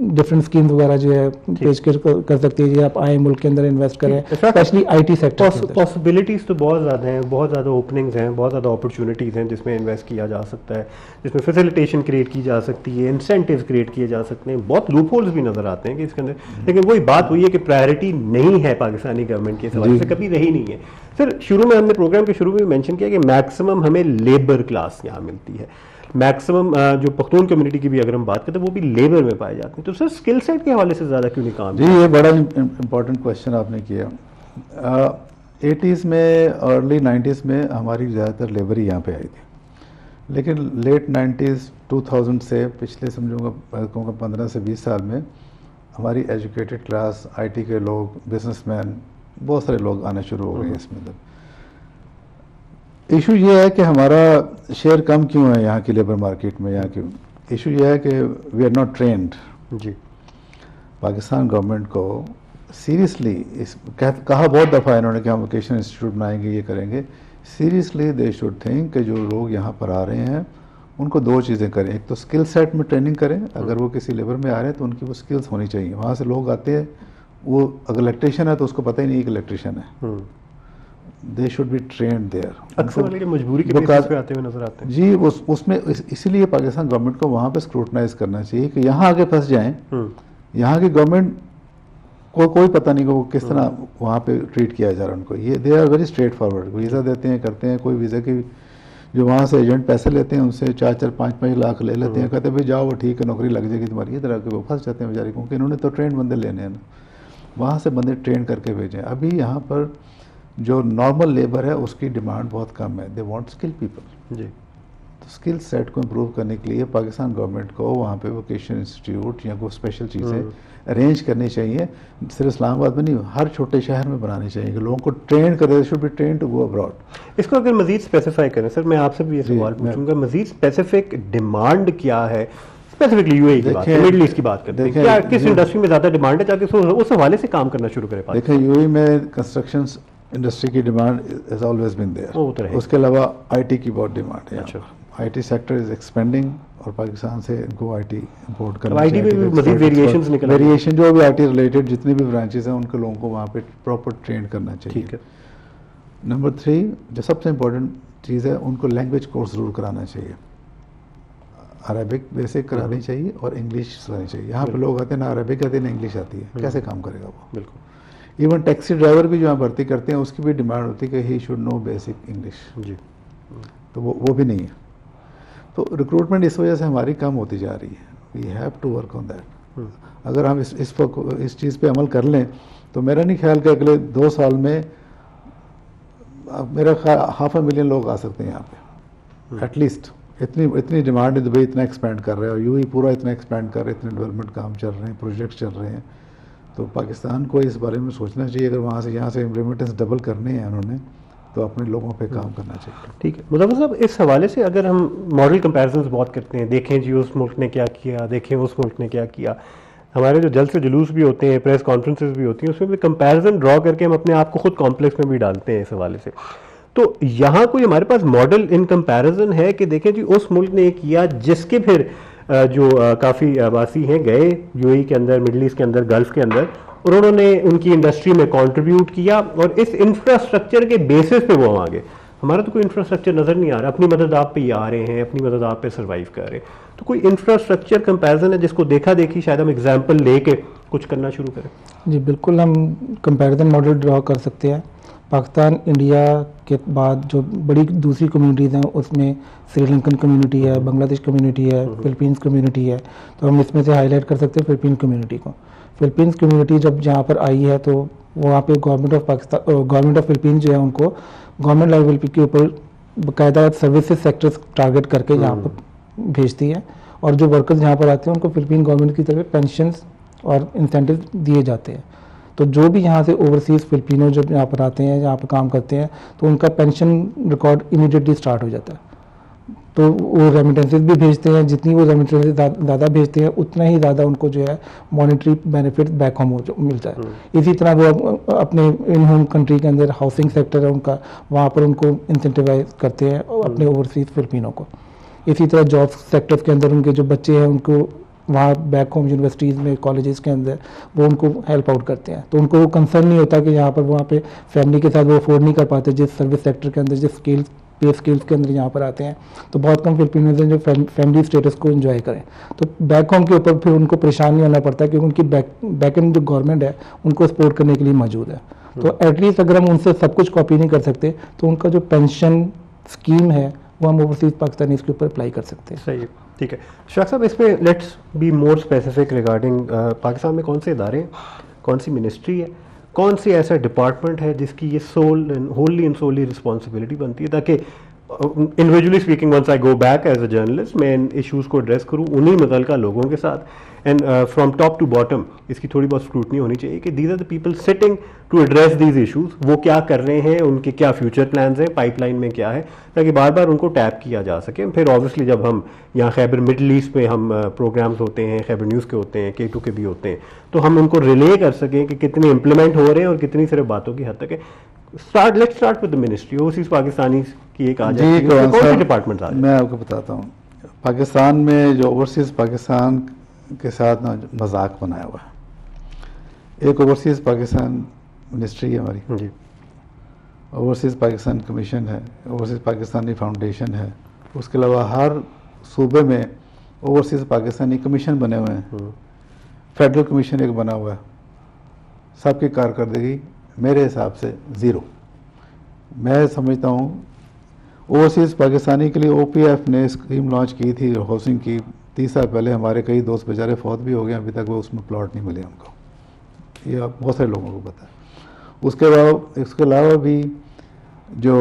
डिफरेंट स्कीम वगैरह जो है पेशकश कर सकती है कि आप आए मुल्क के अंदर इन्वेस्ट करें, स्पेशली IT सेक्टर। पॉसिबिलिटीज़ तो बहुत ज़्यादा हैं, बहुत ज़्यादा ओपनिंग्स हैं, बहुत ज़्यादा अपॉर्चुनिटीज़ हैं जिसमें इन्वेस्ट किया जा सकता है, जिसमें फैसिलिटेशन क्रिएट की जा सकती है, इंसेंटिव्स क्रिएट किए जा सकते हैं, बहुत लूप होल्स भी नज़र आते हैं कि इसके अंदर। लेकिन वही बात हुई है कि प्रायोरिटी नहीं है पाकिस्तानी गवर्नमेंट के सवाल से, कभी रही नहीं है। सर, शुरू में हमने प्रोग्राम के शुरू में मेंशन किया कि मैक्सिमम हमें लेबर क्लास यहाँ मिलती है, मैक्सिमम जो पख्तून कम्युनिटी की भी अगर हम बात करते हैं वो भी लेबर में पाए जाते हैं। तो सर, स्किल सेट के हवाले से ज़्यादा क्यों नहीं काम? जी, ये बड़ा इम्पोर्टेंट क्वेश्चन आपने किया। 80s में, अर्ली 90s में हमारी ज़्यादातर लेबर ही यहाँ पे आई थी, लेकिन लेट 90s 2000 से पिछले समझूंगा 15 से 20 साल में हमारी एजुकेटेड क्लास, IT के लोग, बिजनेसमैन, बहुत सारे लोग आने शुरू हो गए इसमें। इशू ये है कि हमारा शेयर कम क्यों है यहाँ की लेबर मार्केट में। यहाँ की इशू ये है कि वी आर नॉट ट्रेंड। जी, पाकिस्तान गवर्नमेंट को सीरियसली कहा बहुत दफ़ा इन्होंने कि हम वोकेशनल इंस्टीट्यूट बनाएंगे, ये करेंगे। सीरियसली दे शुड थिंक कि जो लोग यहाँ पर आ रहे हैं उनको 2 चीज़ें करें। एक तो स्किल सेट में ट्रेनिंग करें, अगर वो किसी लेबर में आ रहे हैं तो उनकी वो स्किल्स होनी चाहिए। वहाँ से लोग आते हैं, वो अगर इलेक्ट्रीशियन है तो उसको पता ही नहीं कि इलेक्ट्रीशियन है। They should be trained there. अक्सर मजबूरी के बेसिस पे आते हुए नजर आते हैं। जी, उसमें इसीलिए पाकिस्तान गवर्नमेंट को वहाँ पे स्क्रूटनाइज करना चाहिए कि यहाँ आगे फंस जाएं। यहाँ की गवर्नमेंट को कोई पता नहीं कि वो किस तरह वहाँ पे ट्रीट किया जा रहा है उनको। ये they are very straightforward, visa देते हैं, करते हैं। कोई वीज़ा की जो वहाँ से एजेंट पैसे लेते हैं उनसे 4-4, 5-5 लाख ले लेते हैं, कहते हैं भाई जाओ, वो ठीक है, नौकरी लग जाएगी तुम्हारी। इधर आके वो फंस जाते हैं बेचारे, क्योंकि इन्होंने तो ट्रेंड बंदे लेने हैं ना। वहाँ से बंदे ट्रेन करके भेजें। अभी यहाँ पर जो नॉर्मल लेबर है उसकी डिमांड बहुत कम है, दे वांट स्किल पीपल। जी, तो स्किल सेट को इम्प्रूव करने के लिए पाकिस्तान गवर्नमेंट को वहाँ पे वोकेशनल इंस्टीट्यूट या कोई स्पेशल चीज़ें अरेंज करनी चाहिए। सिर्फ इस्लामाबाद में नहीं, हर छोटे शहर में बनानी चाहिए कि लोगों को ट्रेन करें, should be train to go abroad. इसको अगर मजीद स्पेसिफाई करें सर, मैं आपसे भी ये सवाल पूछूंगा, मजीद स्पेसिफिक डिमांड क्या है स्पेसिफिकली UAE की बात, मिडिल ईस्ट की बात करते हैं, क्या किस इंडस्ट्री में ज़्यादा डिमांड है ताकि उस हवाले से काम करना शुरू करें? देखिए, UAE में कंस्ट्रक्शन इंडस्ट्री की demand is always been there. उसके अलावा IT की बहुत डिमांड है। अच्छा, IT सेक्टर इज एक्सपेंडिंग और पाकिस्तान से इनको IT इंपोर्ट करना चाहिए। IT में भी मजीद वेरिएशंस निकल रहे हैं। वेरिएशन जो भी IT रिलेटेड जितने भी ब्रांचेस हैं उनके लोगों को वहाँ पे प्रॉपर ट्रेन करना चाहिए। ठीक है। नंबर 3, जो सबसे इम्पोर्टेंट चीज़ है, उनको लैंग्वेज कोर्स ज़रूर कराना चाहिए। अरबिक बेसिक करानी चाहिए और इंग्लिश करानी चाहिए। यहाँ पे लोग आते हैं ना अरबिक आती है ना इंग्लिश आती है, कैसे काम करेगा वो? बिल्कुल। इवन टैक्सी ड्राइवर भी जो यहाँ भर्ती करते हैं उसकी भी डिमांड होती है कि he should know basic English. जी, तो वो भी नहीं है। तो रिक्रूटमेंट इस वजह से हमारी कम होती जा रही है। We have to work on that. अगर हम इस चीज़ पे अमल कर लें तो मेरा नहीं ख्याल कि अगले 2 साल में मेरा ख्याल 500,000 लोग आ सकते हैं यहाँ पे एटलीस्ट। इतनी डिमांड है, दुबई इतना एक्सपेंड कर रहा है और UAE पूरा इतना एक्सपेंड कर रहे हैं, इतने डेवलपमेंट काम चल रहे हैं, प्रोजेक्ट्स चल रहे हैं। तो पाकिस्तान को इस बारे में सोचना चाहिए, अगर वहाँ से यहाँ से रेमिटेंस डबल करने हैं उन्होंने तो अपने लोगों पे काम करना चाहिए। ठीक है मुज़फ़्फ़र साहब, इस हवाले से अगर हम मॉडल कंपैरिजन्स बहुत करते हैं, देखें जी उस मुल्क ने क्या किया, देखें उस मुल्क ने क्या किया, हमारे जो जल्द से जुलूस भी होते हैं, प्रेस कॉन्फ्रेंसेस भी होती हैं, उसमें भी कंपैरिजन ड्रॉ करके हम अपने आप को खुद कॉम्प्लेक्स में भी डालते हैं इस हवाले से। तो यहाँ कोई हमारे पास मॉडल इन कंपैरिजन है कि देखें जी उस मुल्क ने ये किया जिसके फिर जो काफ़ी आवासी हैं गए यूएई के अंदर, मिडल ईस्ट के अंदर, गल्फ के अंदर, और उन्होंने उनकी इंडस्ट्री में कंट्रीब्यूट किया और इस इंफ्रास्ट्रक्चर के बेसिस पे वो आगे। हमारा तो कोई इंफ्रास्ट्रक्चर नज़र नहीं आ रहा, अपनी मदद आप पे ही आ रहे हैं, अपनी मदद आप पे सर्वाइव कर रहे हैं। तो कोई इंफ्रास्ट्रक्चर कंपैरिजन है जिसको देखा देखी शायद हम एग्जाम्पल लेके कुछ करना शुरू करें? जी बिल्कुल, हम कंपैरिजन मॉडल ड्रॉ कर सकते हैं। पाकिस्तान इंडिया के बाद जो बड़ी दूसरी कम्युनिटीज़ हैं उसमें श्रीलंकन कम्युनिटी है, बांग्लादेश कम्युनिटी है, फिलीपींस कम्युनिटी है। तो हम इसमें से हाईलाइट कर सकते हैं फिलीपीन कम्युनिटी को। फिलीपींस कम्युनिटी जब यहाँ पर आई है तो वहाँ पे government of Pakistan, government of Philippines जो है उनको गवर्नमेंट लेवल के ऊपर बाकायदा सर्विसेज सेक्टर्स टारगेट करके यहाँ पर भेजती है, और जो वर्कर्स यहाँ पर आते हैं उनको फिलीपीन गवर्नमेंट की तरफ पेंशन और इंसेंटिव दिए जाते हैं। तो जो भी यहाँ से ओवरसीज़ फिलिपिनो जब यहाँ पर आते हैं, यहाँ पर काम करते हैं, तो उनका पेंशन रिकॉर्ड इमीडिएटली स्टार्ट हो जाता है। तो वो रेमिटेंसेस भी भेजते हैं, जितनी वो रेमिटेंसेस ज़्यादा भेजते हैं उतना ही ज़्यादा उनको जो है मॉनेटरी बेनिफिट बैक होम मिलता है। इसी तरह वो अपने इन होम कंट्री के अंदर हाउसिंग सेक्टर है उनका, वहाँ पर उनको इंसेंटिवाइज करते हैं अपने ओवरसीज़ फिलिपिनो को। इसी तरह जॉब सेक्टर्स के अंदर उनके जो बच्चे हैं उनको वहाँ बैक होम यूनिवर्सिटीज़ में, कॉलेजेस के अंदर वो उनको हेल्प आउट करते हैं। तो उनको वो कंसर्न नहीं होता कि यहाँ पर वहाँ पे फैमिली के साथ वो अफोर्ड नहीं कर पाते जिस सर्विस सेक्टर के अंदर, जिस पे स्किल्स के अंदर यहाँ पर आते हैं। तो बहुत कम फिलिपिनोज हैं जो फैमिली स्टेटस को एंजॉय करें। तो बैक होम के ऊपर फिर उनको परेशान नहीं होना पड़ता क्योंकि उनकी बैक एंड जो गवर्नमेंट है उनको सपोर्ट करने के लिए मौजूद है। तो एटलीस्ट अगर हम उनसे सब कुछ कॉपी नहीं कर सकते तो उनका जो पेंशन स्कीम है वो हम ओवरसीज पाकिस्तानीज़ के ऊपर अप्लाई कर सकते हैं। सही है, ठीक है। शाख साहब, इसमें let's be more specific regarding Pakistan में कौन से इदारे हैं, कौन सी मिनिस्ट्री है, कौन सी ऐसा डिपार्टमेंट है जिसकी ये होली एंड सोली रिस्पॉन्सिबिलिटी बनती है, ताकि individually speaking once I go back as a journalist मैं इन इशूज़ को एड्रेस करूँ उन्हीं मुतल्लिका लोगों के साथ, and from top to bottom इसकी थोड़ी बहुत स्क्रूटनी होनी चाहिए कि these are the people sitting to address these issues, वो क्या कर रहे हैं, उनके क्या फ्यूचर प्लान्स हैं, पाइपलाइन में क्या है, ताकि बार बार उनको टैप किया जा सके। फिर ऑब्वियसली जब हम यहाँ खैबर मिडल ईस्ट में हम प्रोग्राम्स होते हैं, खैबर न्यूज़ के होते हैं, K2 के भी होते हैं, तो हम उनको रिले कर सकें कि कितने इंप्लीमेंट हो रहे हैं और कितनी सिर्फ बातों की हद तक है। Let's start with the ministry. Overseas Pakistani की एक आ जाती है, कौन से डिपार्टमेंट आ जाते हैं? मैं आपको बताता हूँ। पाकिस्तान में जो ओवरसीज पाकिस्तान के साथ ना मजाक बनाया हुआ है। एक ओवरसीज पाकिस्तान मिनिस्ट्री है हमारी जी, ओवरसीज पाकिस्तान कमीशन है, ओवरसीज पाकिस्तानी फाउंडेशन है, उसके अलावा हर सूबे में ओवरसीज पाकिस्तानी कमीशन बने हुए हैं, फेडरल कमीशन एक बना हुआ है। सबकी कारकर्दगी मेरे हिसाब से ज़ीरो। मैं समझता हूँ ओवरसीज़ पाकिस्तानी के लिए OPF ने स्कीम लॉन्च की थी हाउसिंग की 30 साल पहले। हमारे कई दोस्त बेचारे फौत भी हो गए, अभी तक वो उसमें प्लॉट नहीं मिले उनको, ये बहुत सारे लोगों को पता है। इसके अलावा भी जो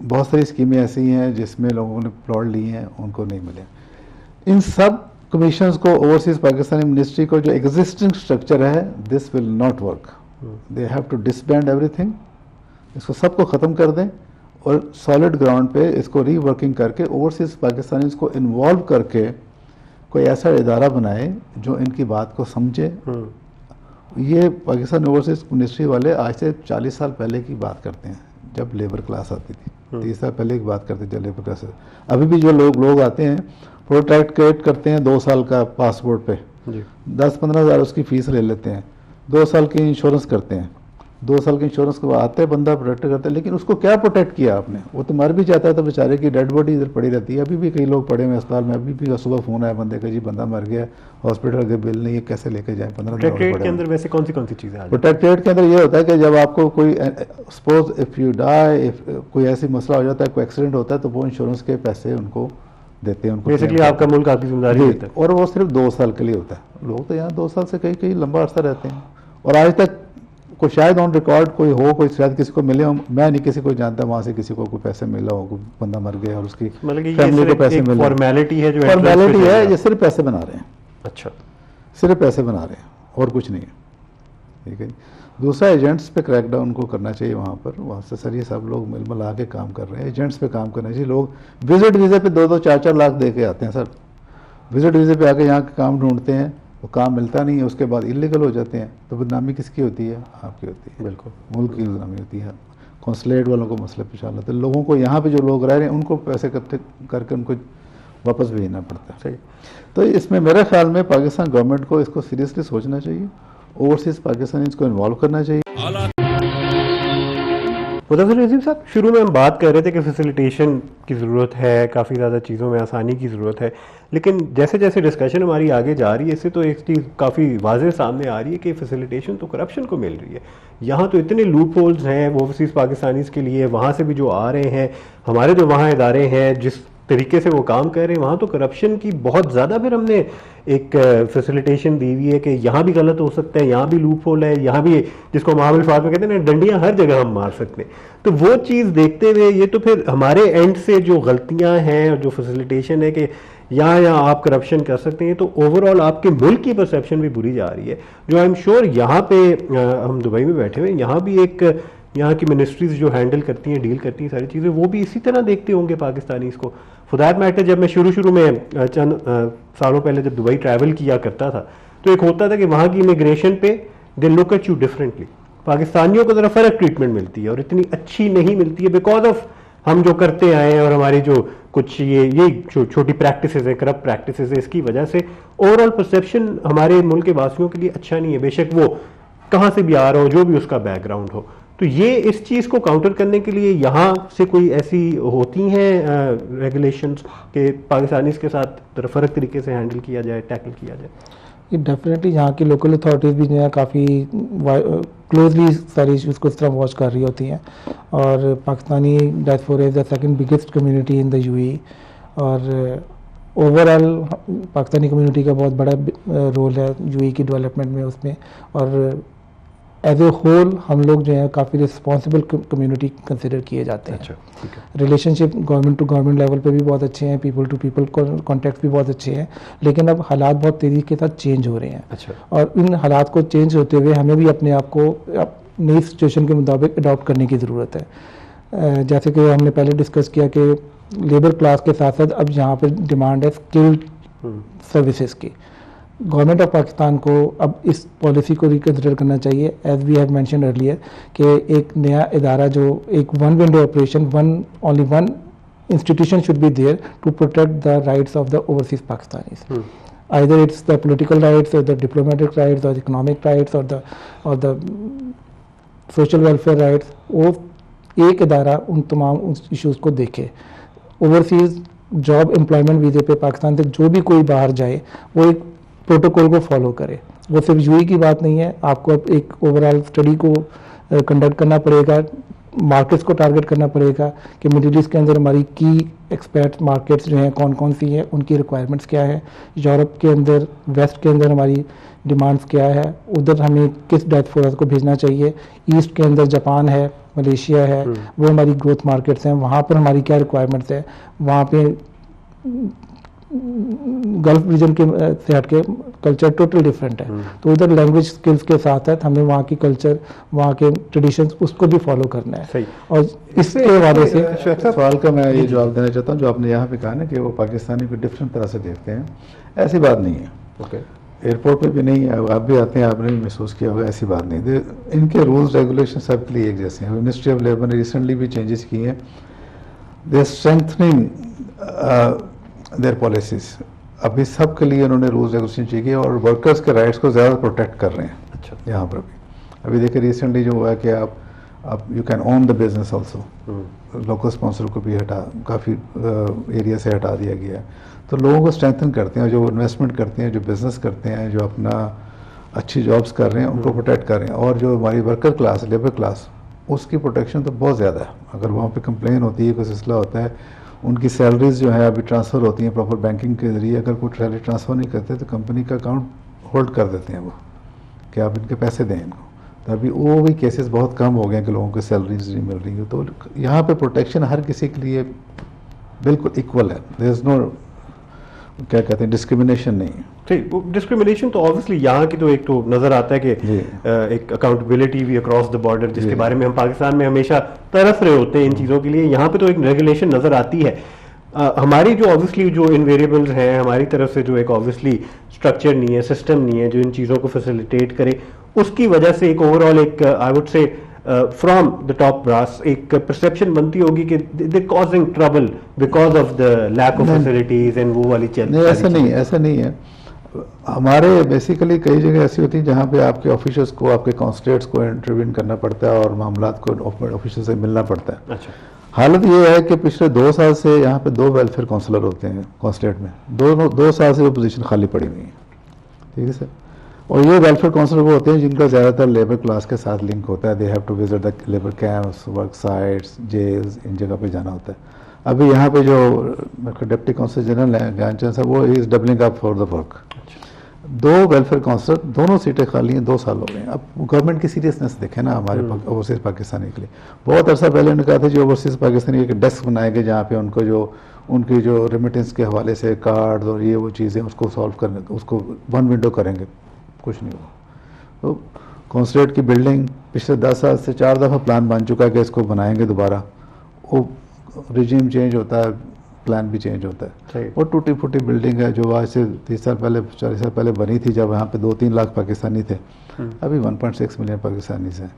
बहुत सारी स्कीमें ऐसी हैं जिसमें लोगों ने प्लॉट लिए हैं उनको नहीं मिले। इन सब कमीशंस को ओवरसीज़ पाकिस्तानी मिनिस्ट्री को जो एग्जिस्टिंग स्ट्रक्चर है, this will not work. They have to disband everything, इसको सबको ख़त्म कर दें और सॉलिड ग्राउंड पे इसको रीवर्किंग करके ओवरसीज़ पाकिस्तानीज़ को इन्वॉल्व करके कोई ऐसा इदारा बनाए जो इनकी बात को समझे। ये पाकिस्तान ओवरसीज़ मिनिस्ट्री वाले आज से 40 साल पहले की बात करते हैं जब लेबर क्लास आती थी, 30 साल पहले की बात करते थे जब लेबर क्लास। अभी भी जो लोग आते हैं प्रोटेक्ट करते हैं 2 साल का पासपोर्ट पे, 10-15 हज़ार उसकी फ़ीस ले लेते हैं, 2 साल की इंश्योरेंस करते हैं, 2 साल के इंश्योरेंस के बाद आते हैं बंदा प्रोटेक्ट करता है। लेकिन उसको क्या प्रोटेक्ट किया आपने? वो तो मर भी जाता है तो बेचारे की डेड बॉडी इधर पड़ी रहती है। अभी भी कई लोग पड़े हुए अस्पताल में, अभी भी सुबह फ़ोन आया बंदे का, जी बंदा मर गया, हॉस्पिटल के बिल नहीं है, कैसे लेके जाए। 15 प्रोटेक्टेड के अंदर वैसे कौन सी चीज़ें आ जाती हैं? प्रोटेक्टेड के अंदर ये होता है कि जब आपको कोई सपोज इफ़ यू डाई, कोई ऐसी मसला हो जाता है, कोई एक्सीडेंट होता है, तो वो इंश्योरेंस के पैसे उनको देते हैं, उनको बेसिकली आपका मुल्क आपकी जिम्मेदारी देता है। और वो सिर्फ 2 साल के लिए होता है। लोग तो यहाँ 2 साल से कई लंबा अर्सा रहते हैं और आज तक कोई शायद ऑन रिकॉर्ड कोई हो, कोई शायद किसी को मिले हो, मैं नहीं किसी को जानता वहाँ से किसी को कोई पैसे मिला हो, कोई बंदा मर गया और उसकी फैमिली को पैसे मिले। फॉर्मेलिटी है जो फॉर्मेलिटी है, ये सिर्फ पैसे बना रहे हैं। अच्छा, सिर्फ पैसे बना रहे हैं और कुछ नहीं है, ठीक है। दूसरा, एजेंट्स पे क्रैकडाउन उनको करना चाहिए वहाँ से। सर ये सब लोग मिल मिला के काम कर रहे हैं, एजेंट्स पे काम करना चाहिए। लोग विजिट वीज़े पे 2-2, 4-4 लाख दे के आते हैं सर, विजिट वीज़े पे आके यहाँ काम ढूंढते हैं, वो काम मिलता नहीं है, उसके बाद इलीगल हो जाते हैं। तो बदनामी किसकी होती है? आपकी होती है, बिल्कुल मुल्क की बदनामी होती है। कौंसलेट वालों को मसले पेश लाते, लोगों को यहाँ पे जो लोग रह रहे हैं उनको पैसे इकट्ठे करके उनको वापस भेजना पड़ता है। सही। तो इसमें मेरे ख्याल में पाकिस्तान गवर्नमेंट को इसको सीरियसली सोचना चाहिए, ओवरसीज़ पाकिस्तानीज़ को इन्वॉल्व करना चाहिए। मुदफ़्फ़र नज़ीम साहब, शुरू में हम बात कर रहे थे कि फैसिलिटेशन की ज़रूरत है, काफ़ी ज़्यादा चीज़ों में आसानी की ज़रूरत है, लेकिन जैसे जैसे डिस्कशन हमारी आगे जा रही है इससे तो एक चीज़ काफ़ी वाज़ेह सामने आ रही है कि फैसिलिटेशन तो करप्शन को मिल रही है। यहाँ तो इतने लूप होल्स हैं ओवरसीज़ पाकिस्तानीज़ के लिए, वहाँ से भी जो आ रहे हैं, हमारे जो वहाँ इदारे हैं जिस तरीके से वो काम कर रहे हैं, वहाँ तो करप्शन की बहुत ज़्यादा फिर हमने एक फैसिलिटेशन दी हुई है कि यहाँ भी गलत हो सकता है, यहाँ भी लूप होल है, यहाँ भी, जिसको हम आम अल्फाज में कहते हैं ना, डंडियाँ हर जगह हम मार सकते हैं। तो वो चीज़ देखते हुए ये तो फिर हमारे एंड से जो गलतियाँ हैं और जो फैसिलिटेशन है कि यहाँ आप करप्शन कर सकते हैं, तो ओवरऑल आपके मुल्क की परसेप्शन भी बुरी जा रही है। जो आई एम श्योर यहाँ पे हम दुबई में बैठे हुए हैं, यहाँ भी एक यहाँ की मिनिस्ट्रीज जो हैंडल करती हैं, डील करती हैं सारी चीज़ें, वो भी इसी तरह देखते होंगे पाकिस्तानीज़ को। फॉर दैट मैटर, जब मैं शुरू में चंद सालों पहले जब दुबई ट्रैवल किया करता था, तो एक होता था कि वहाँ की इमिग्रेशन पे they look at you differently. पाकिस्तानियों को ज़रा फ़र्क ट्रीटमेंट मिलती है और इतनी अच्छी नहीं मिलती है, बिकॉज ऑफ हम जो करते आए हैं और हमारी जो कुछ ये छोटी प्रैक्टिसेस है, करप्ट प्रैक्टिसेस है, इसकी वजह से ओवरऑल परसेप्शन हमारे मुल्क के वासियों के लिए अच्छा नहीं है, बेशक वो कहाँ से भी आ रहा हो, जो भी उसका बैकग्राउंड हो। तो ये इस चीज़ को काउंटर करने के लिए यहाँ से कोई ऐसी होती हैं रेगुलेशंस कि पाकिस्तानीज़ के साथ फ़र्क तरीके से हैंडल किया जाए, टैकल किया जाए? ये डेफिनेटली यहाँ की लोकल अथॉरिटीज़ भी जो है काफ़ी क्लोजली सारी इशूज़ को इस तरह वॉच कर रही होती हैं। और Pakistani diaspora is the second biggest community in the UAE, और ओवरऑल पाकिस्तानी कम्युनिटी का बहुत बड़ा रोल है यूएई की डेवलपमेंट में उसमें। और एज ए होल हम लोग जो है काफ़ी रिस्पॉन्सिबल कम्युनिटी कंसिडर किए जाते हैं। अच्छा, ठीक है। Relationship government to government level पे भी बहुत अच्छे हैं, पीपल टू पीपल कॉन्टैक्ट भी बहुत अच्छे हैं, लेकिन अब हालात बहुत तेज़ी के साथ चेंज हो रहे हैं। अच्छा। और इन हालात को चेंज होते हुए हमें भी अपने आप को नई सिचुएशन के मुताबिक अडॉप्ट करने की ज़रूरत है। जैसे कि हमने पहले डिस्कस किया कि लेबर क्लास के साथ साथ अब यहाँ पर डिमांड है स्किल्ड सर्विसेज की। गवर्नमेंट ऑफ पाकिस्तान को अब इस पॉलिसी को रिकन्सिडर करना चाहिए, as we have mention earlier, कि एक नया इदारा जो एक one window operation, only one institution should be there to protect the rights of the overseas Pakistanis. Either it's the political rights or the diplomatic rights or the economic rights or the social welfare rights, वो एक इदारा उन तमाम इश्यूज़ को देखे। ओवरसीज जॉब एम्प्लॉयमेंट वीज़े पे पाकिस्तान से जो भी कोई बाहर जाए वो एक प्रोटोकॉल को फॉलो करे। वो सिर्फ यूएई की बात नहीं है, आपको अब एक ओवरऑल स्टडी को कंडक्ट करना पड़ेगा, मार्केट्स को टारगेट करना पड़ेगा कि मिडिल ईस्ट के अंदर हमारी की एक्सपर्ट मार्केट्स जो हैं कौन कौन सी हैं, उनकी रिक्वायरमेंट्स क्या है, यूरोप के अंदर, वेस्ट के अंदर हमारी डिमांड्स क्या है, उधर हमें किस डायस्पोरा को भेजना चाहिए, ईस्ट के अंदर जापान है, मलेशिया है, वो हमारी ग्रोथ मार्केट्स हैं, वहाँ पर हमारी क्या रिक्वायरमेंट्स है, वहाँ पे गल्फ रीजन के से हट के कल्चर टोटल डिफरेंट है। तो उधर लैंग्वेज स्किल्स के साथ साथ हमें वहाँ की कल्चर, वहाँ के ट्रेडिशंस, उसको भी फॉलो करना है। सही। और इसके हवाले से सवाल का मैं ये जवाब देना चाहता हूँ जो आपने यहाँ पे कहा ना कि वो पाकिस्तानी को डिफरेंट तरह से देखते हैं, ऐसी बात नहीं है। ओके। एयरपोर्ट पे भी नहीं है, आप भी आते हैं, आपने भी महसूस किया होगा, ऐसी बात नहीं। इनके रूल्स रेगुलेशन सबके लिए एक जैसे हैं। मिनिस्ट्री ऑफ लेबर ने रिसेंटली भी चेंजेस किए हैं, दे स्ट्रेंथनिंग देयर पॉलिसीज। अभी सबके लिए उन्होंने रूल्स रेगुलेशन चाहिए और वर्कर्स के राइट्स को ज़्यादा प्रोटेक्ट कर रहे हैं। अच्छा। यहाँ पर भी अभी देखिए रिसेंटली जो हुआ है कि आप you can own the business also, local sponsor को भी काफ़ी एरिया से हटा दिया गया है। तो लोगों को स्ट्रेंथन करते हैं, जो इन्वेस्टमेंट करते हैं, जो बिजनेस करते हैं, जो अपना अच्छी जॉब्स कर रहे हैं, उनको प्रोटेक्ट कर रहे हैं। और जो हमारी वर्कर क्लास, लेबर क्लास, उसकी प्रोटेक्शन तो बहुत ज़्यादा है। अगर वहाँ पे कंप्लेन होती है, कोई सिलसिला होता है, उनकी सैलरीज जो है अभी ट्रांसफ़र होती हैं प्रॉपर बैंकिंग के ज़रिए, अगर कोई सैलरी ट्रांसफ़र नहीं करते तो कंपनी का अकाउंट होल्ड कर देते हैं वो कि आप इनके पैसे दें इनको। तो अभी वो भी केसेस बहुत कम हो गए हैं कि लोगों को सैलरीज नहीं मिल रही है। तो यहाँ पे प्रोटेक्शन हर किसी के लिए बिल्कुल इक्वल है, देयर इज़ नो, क्या कहते हैं, डिस्क्रिमिनेशन नहीं है। ठीक, डिस्क्रिमिनेशन तो ऑब्वियसली यहाँ की तो एक तो नज़र आता है कि एक अकाउंटेबिलिटी भी अक्रॉस द बॉर्डर, जिसके बारे में हम पाकिस्तान में हमेशा तरस रहे होते हैं इन चीज़ों के लिए, यहाँ पे तो एक रेगुलेशन नज़र आती है। हमारी जो ऑब्वियसली जो इनवेरिएबल्स हैं हमारी तरफ से, जो एक ऑब्वियसली स्ट्रक्चर नहीं है, सिस्टम नहीं है जो इन चीज़ों को फैसिलिटेट करे, उसकी वजह से एक ओवरऑल एक I would say from the top brass एक परसेप्शन बनती होगी कि they causing trouble because of the lack of facilities and वो वाली चीज? नहीं, ऐसा नहीं है। हमारे बेसिकली कई जगह ऐसी होती है जहाँ पे आपके ऑफिसर्स को, आपके कॉन्सुलेट्स को इंटरवीन करना पड़ता है और मामलात को ऑफिसर से मिलना पड़ता है। अच्छा। हालत ये है कि पिछले 2 साल से यहाँ पे 2 वेलफेयर काउंसलर होते हैं कॉन्सुलेट में। 2 साल से वो पोजीशन खाली पड़ी हुई है, ठीक है सर। और ये वेलफेयर काउंसलर वो होते हैं जिनका ज़्यादातर लेबर क्लास के साथ लिंक होता है। They have to visit the labour camps, work sites, jails, इन जगह पे जाना होता है। अभी यहाँ पे जो डिप्टी काउंसिल जनरल है ज्ञानचंद साहब, वो is doubling up for the work. 2 welfare counsellor, दोनों सीटें खाली हैं, 2 साल हो गए। अब गवर्नमेंट की सीरियसनेस देखे ना हमारे ओवरसीज पाकिस्तानी के लिए। बहुत अरसा पहले उन्होंने कहा था जो ओवरसीज पाकिस्तानी एक डेस्क बनाएंगे जहाँ पे उनकी जो रेमिटेंस के हवाले से कार्ड और ये वो चीज़ें उसको सॉल्व करने, उसको 1 विंडो करेंगे, कुछ नहीं हुआ। तो कॉन्सुलेट की बिल्डिंग पिछले 10 साल से 4 दफ़ा प्लान बन चुका है कि इसको बनाएंगे दोबारा। वो रिजीम चेंज होता है, प्लान भी चेंज होता है। वो टूटी फूटी बिल्डिंग है जो आज से 30 साल पहले, 40 साल पहले बनी थी, जब यहाँ पे 2-3 लाख पाकिस्तानी थे। अभी 1.6 मिलियन पाकिस्तानी हैं।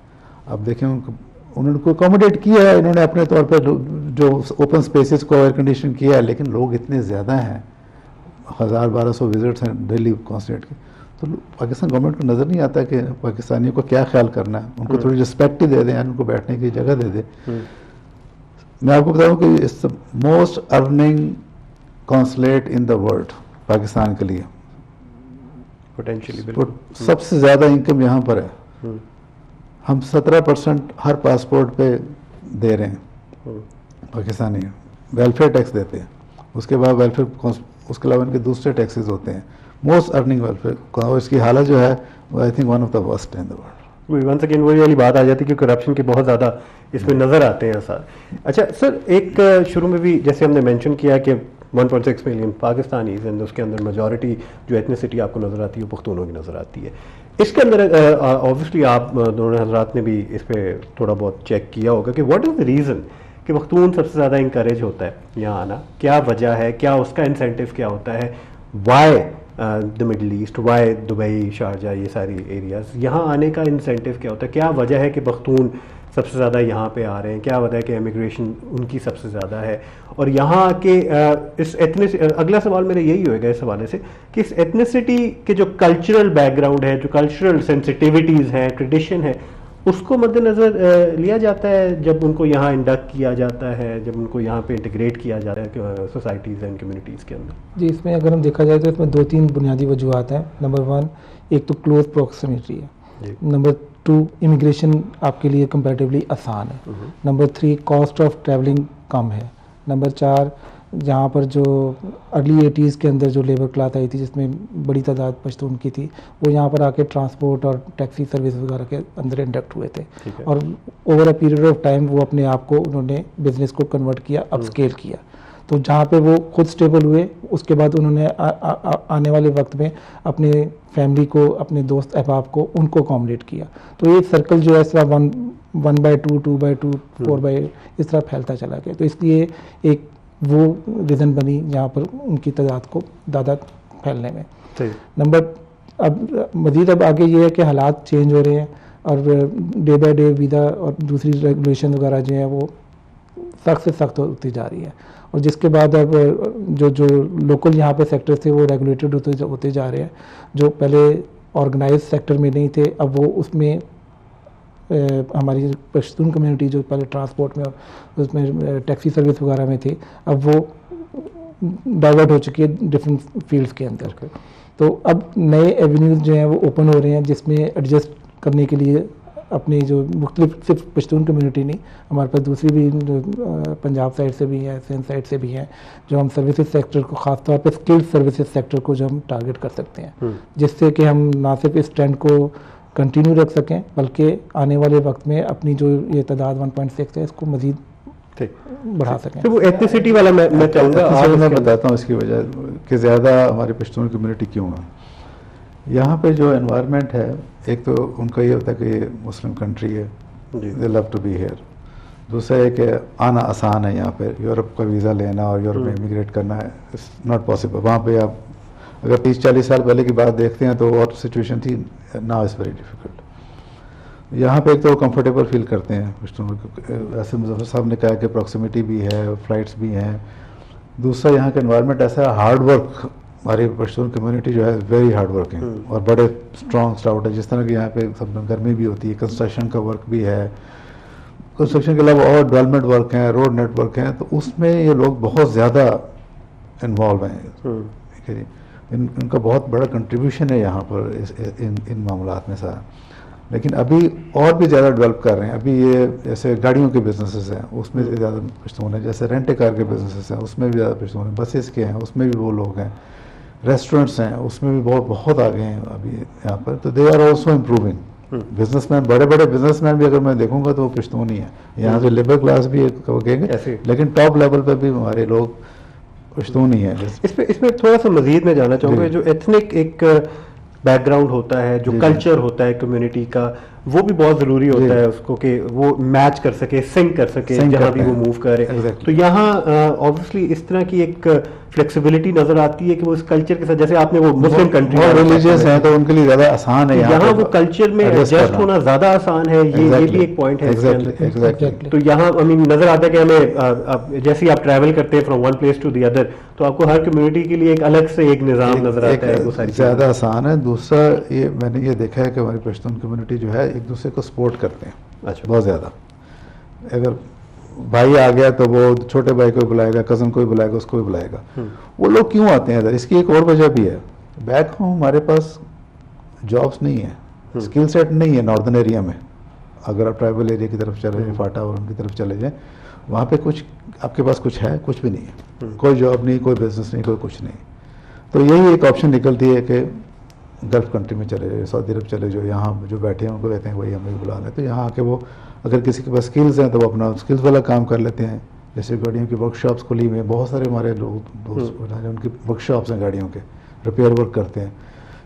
अब देखें उन्होंने को अकोमोडेट किया है इन्होंने अपने तौर पर, जो ओपन स्पेसेस को एयर कंडीशन किया है, लेकिन लोग इतने ज़्यादा हैं, 1000-1200 विजिट्स हैं डेली कॉन्सुलेट के। तो पाकिस्तान गवर्नमेंट को नज़र नहीं आता कि पाकिस्तानियों को क्या ख्याल करना है। उनको थोड़ी रिस्पेक्ट ही दे दें, उनको बैठने की जगह दे दें। मैं आपको बताऊं कि it's the most earning consulate in the world Pakistan के लिए पोटेंशियली बिल्कुल सबसे ज़्यादा इनकम यहाँ पर है। हम 17% हर पासपोर्ट पे दे रहे हैं पाकिस्तानी, वेलफेयर टैक्स देते हैं। उसके बाद वेलफेयर, उसके अलावा इनके दूसरे टैक्सेस होते हैं। मोस्ट अर्निंग वेलफेयर, और इसकी हालत जो है वो I think one of the worst in the world. Once again वही वाली बात आ जाती है कि करप्शन के बहुत ज़्यादा इसमें नज़र आते हैं सर। अच्छा सर, एक शुरू में भी जैसे हमने मेंशन किया कि 1.6 मिलियन पाकिस्तानी एंड उसके अंदर मेजॉरिटी जो एथनिसिटी आपको नज़र आती है वो पख्तूनों की नज़र आती है। इसके अंदर ऑब्वियसली आप दोनों हजरात ने भी इस पर थोड़ा बहुत चेक किया होगा कि व्हाट इज़ द रीज़न कि पख्तून सबसे ज़्यादा इंकरेज होता है यहाँ आना, क्या वजह है, क्या उसका इंसेंटिव क्या होता है? Why the middle east, why Dubai, Sharjah, ये सारी एरियाज़, यहाँ आने का इंसेंटिव क्या होता है? क्या वजह है कि पख्तून सबसे ज़्यादा यहाँ पे आ रहे हैं? क्या वजह है कि इमिग्रेशन उनकी सबसे ज़्यादा है? और यहाँ के इस अगला सवाल मेरा यही होएगा इस हवाले से कि इस एथनिसिटी के जो कल्चरल बैकग्राउंड है, जो कल्चरल सेंसिटिविटीज़ हैं, ट्रेडिशन है, उसको मद्देनज़र लिया जाता है जब उनको यहाँ इंडक्ट किया जाता है, जब उनको यहाँ पे इंटीग्रेट किया जाता है सोसाइटीज़ एंड कम्युनिटीज़ के अंदर? जी, इसमें अगर हम देखा जाए तो इसमें 2-3 बुनियादी वजूहत हैं। नंबर 1, एक तो क्लोज प्रॉक्सिमिटी है। नंबर 2, इमिग्रेशन आपके लिए कंपैरेटिवली आसान है। नंबर 3, कॉस्ट ऑफ ट्रैवलिंग कम है। नंबर 4, जहाँ पर जो अर्ली 80s के अंदर जो लेबर क्लास आई थी जिसमें बड़ी तादाद पश्तून की थी, वो यहाँ पर आके ट्रांसपोर्ट और टैक्सी सर्विस वगैरह के अंदर इंडक्ट हुए थे। और over a period of time वो अपने आप को उन्होंने बिजनेस को कन्वर्ट किया, अपस्केल किया। तो जहाँ पे वो खुद स्टेबल हुए, उसके बाद उन्होंने आने वाले वक्त में अपने फैमिली को, अपने दोस्त अहबाब को, उनको अकोमोडेट किया। तो ये सर्कल जो है इस तरह 1/2, 2/2, 4/, इस तरह फैलता चला गया। तो इसलिए एक वो रीज़न बनी जहाँ पर उनकी तादाद को ज़्यादा फैलने में। अब मज़ीद अब आगे ये है कि हालात चेंज हो रहे हैं और डे बाय डे वीज़ा और दूसरी रेगुलेशन वगैरह जो है वो सख्त से सख्त होती जा रही है। और जिसके बाद अब जो लोकल यहाँ पे सेक्टर थे वो रेगुलेटेड होते जा रहे हैं। जो पहले ऑर्गेनाइज सेक्टर में नहीं थे, अब वो उसमें हमारी पश्तून कम्युनिटी जो पहले ट्रांसपोर्ट में उसमें टैक्सी सर्विस वगैरह में थी, अब वो डाइवर्ट हो चुकी है डिफरेंट फील्ड्स के अंदर। तो अब नए एवेन्यूज़ जो हैं वो ओपन हो रहे हैं जिसमें एडजस्ट करने के लिए अपनी जो मुख्तलिफ, सिर्फ पश्तून कम्युनिटी नहीं, हमारे पास दूसरी भी जो पंजाब साइड से भी है, सिंध साइड से भी हैं, जो हम सर्विसेज सेक्टर को, ख़ासतौर पे स्किल्ड सर्विसेज सेक्टर को जो हम टारगेट कर सकते हैं, जिससे कि हम ना सिर्फ इस ट्रेंड को कंटिन्यू रख सकें बल्कि आने वाले वक्त में अपनी जो ये तादाद 1.6 है इसको मज़ीद बढ़ा सकें। तो वो एथनिसिटी वाला मैं चाहूँगा, मैं बताता हूँ इसकी वजह कि ज़्यादा हमारी पश्तून कम्युनिटी क्यों है। यहाँ पे जो एनवायरनमेंट है, एक तो उनका ये होता है कि ये मुस्लिम कंट्री है, they love to be here. दूसरा है कि आना आसान है, यहाँ पे यूरोप का वीज़ा लेना और यूरोप में इमिग्रेट करना है इट्स नॉट पॉसिबल। वहाँ पे आप अगर 30-40 साल पहले की बात देखते हैं तो और सिचुएशन थी, नाउ इज़ वेरी डिफ़िकल्ट। यहाँ पे एक तो कंफर्टेबल फील करते हैं पश्तून, ऐसे मुजफ्फर साहब ने कहा कि प्रॉक्सिमिटी भी है, फ्लाइट्स भी हैं। दूसरा यहाँ का एनवायरनमेंट ऐसा है, हार्ड वर्क, हमारी पश्तून कम्युनिटी जो है वेरी हार्ड वर्किंग और बड़े स्ट्रॉन्ग स्टाउट है। जिस तरह की यहाँ पे सब गर्मी भी होती है, कंस्ट्रक्शन का वर्क भी है, कंस्ट्रक्शन के अलावा और डेवलपमेंट वर्क हैं, रोड नेटवर्क हैं, तो उसमें ये लोग बहुत ज़्यादा इन्वॉल्व हैं। ठीक है जी, इनका बहुत बड़ा कंट्रीब्यूशन है यहाँ पर इन मामलात में सारा। लेकिन अभी और भी ज़्यादा डेवलप कर रहे हैं। अभी ये जैसे गाड़ियों के बिजनेसेस हैं, उसमें ज़्यादा पश्तून है। जैसे रेंट कार के बिजनेसेस हैं, उसमें भी ज़्यादा पश्तून है। बसेस के हैं, उसमें भी वो लोग हैं। रेस्टोरेंट्स हैं, उसमें भी बहुत बहुत आगे हैं अभी यहाँ पर। तो they are also improving. Businessman, बड़े बड़े बिजनेसमैन भी अगर मैं देखूंगा तो वो पश्तून ही है। यहाँ से लेबर क्लास भी कहेंगे, लेकिन टॉप लेवल पर भी हमारे लोग पश्तून ही है। इसमें थोड़ा सा मजीद मैं जानना चाहूँगा, जो एथनिक एक बैकग्राउंड होता है, जो कल्चर होता है कम्युनिटी का, वो भी बहुत ज़रूरी होता है उसको कि वो मैच कर सके, सिंक कर सके जहाँ भी वो मूव करे। तो यहाँ ऑब्वियसली इस तरह की एक फ्लेक्सिबिलिटी नजर आती है कि वो इस कल्चर के साथ, जैसे आपने वो मुस्लिम कंट्री रिलीजियस है तो उनके लिए ज़्यादा आसान है, यहाँ वो कल्चर में एडजस्ट होना ज़्यादा आसान है। ये भी एक पॉइंट है। तो यहाँ आई मीन नजर आता है कि हमें जैसे ही आप ट्रैवल करते हैं from one place to the other, तो आपको हर कम्युनिटी के लिए एक अलग से एक निज़ाम नजर आता है, वो सारी ज़्यादा आसान है। दूसरा ये मैंने ये देखा है कि हमारी पश्तून कम्युनिटी जो है एक दूसरे को सपोर्ट करते हैं। अच्छा, बहुत ज़्यादा। अगर भाई आ गया तो वो छोटे भाई को बुलाएगा, कज़न को भी बुलाएगा, उसको भी बुलाएगा। वो लोग क्यों आते हैं इधर? इसकी एक और वजह भी है। बैक होम हमारे पास जॉब्स नहीं है, स्किल सेट नहीं है नॉर्दर्न एरिया में। अगर आप ट्राइबल एरिया की तरफ चले जाए, फाटा और उनकी तरफ चले जाएँ, वहाँ पे कुछ आपके पास कुछ है, कुछ भी नहीं है। कोई जॉब नहीं, कोई बिजनेस नहीं, कोई कुछ नहीं। तो यही एक ऑप्शन निकलती है कि गल्फ कंट्री में चले जाए, सऊदी अरब चले जाओ, यहाँ जो बैठे हैं उनको कहते हैं वही हमें बुला लें। तो यहाँ आके वो अगर किसी के पास स्किल्स हैं तो वो अपना स्किल्स वाला काम कर लेते हैं। जैसे गाड़ियों की वर्कशॉप्स खुली हुई हैं, बहुत सारे हमारे लोग दोस्त उनकी वर्कशॉप्स हैं गाड़ियों के, रिपेयर वर्क करते हैं।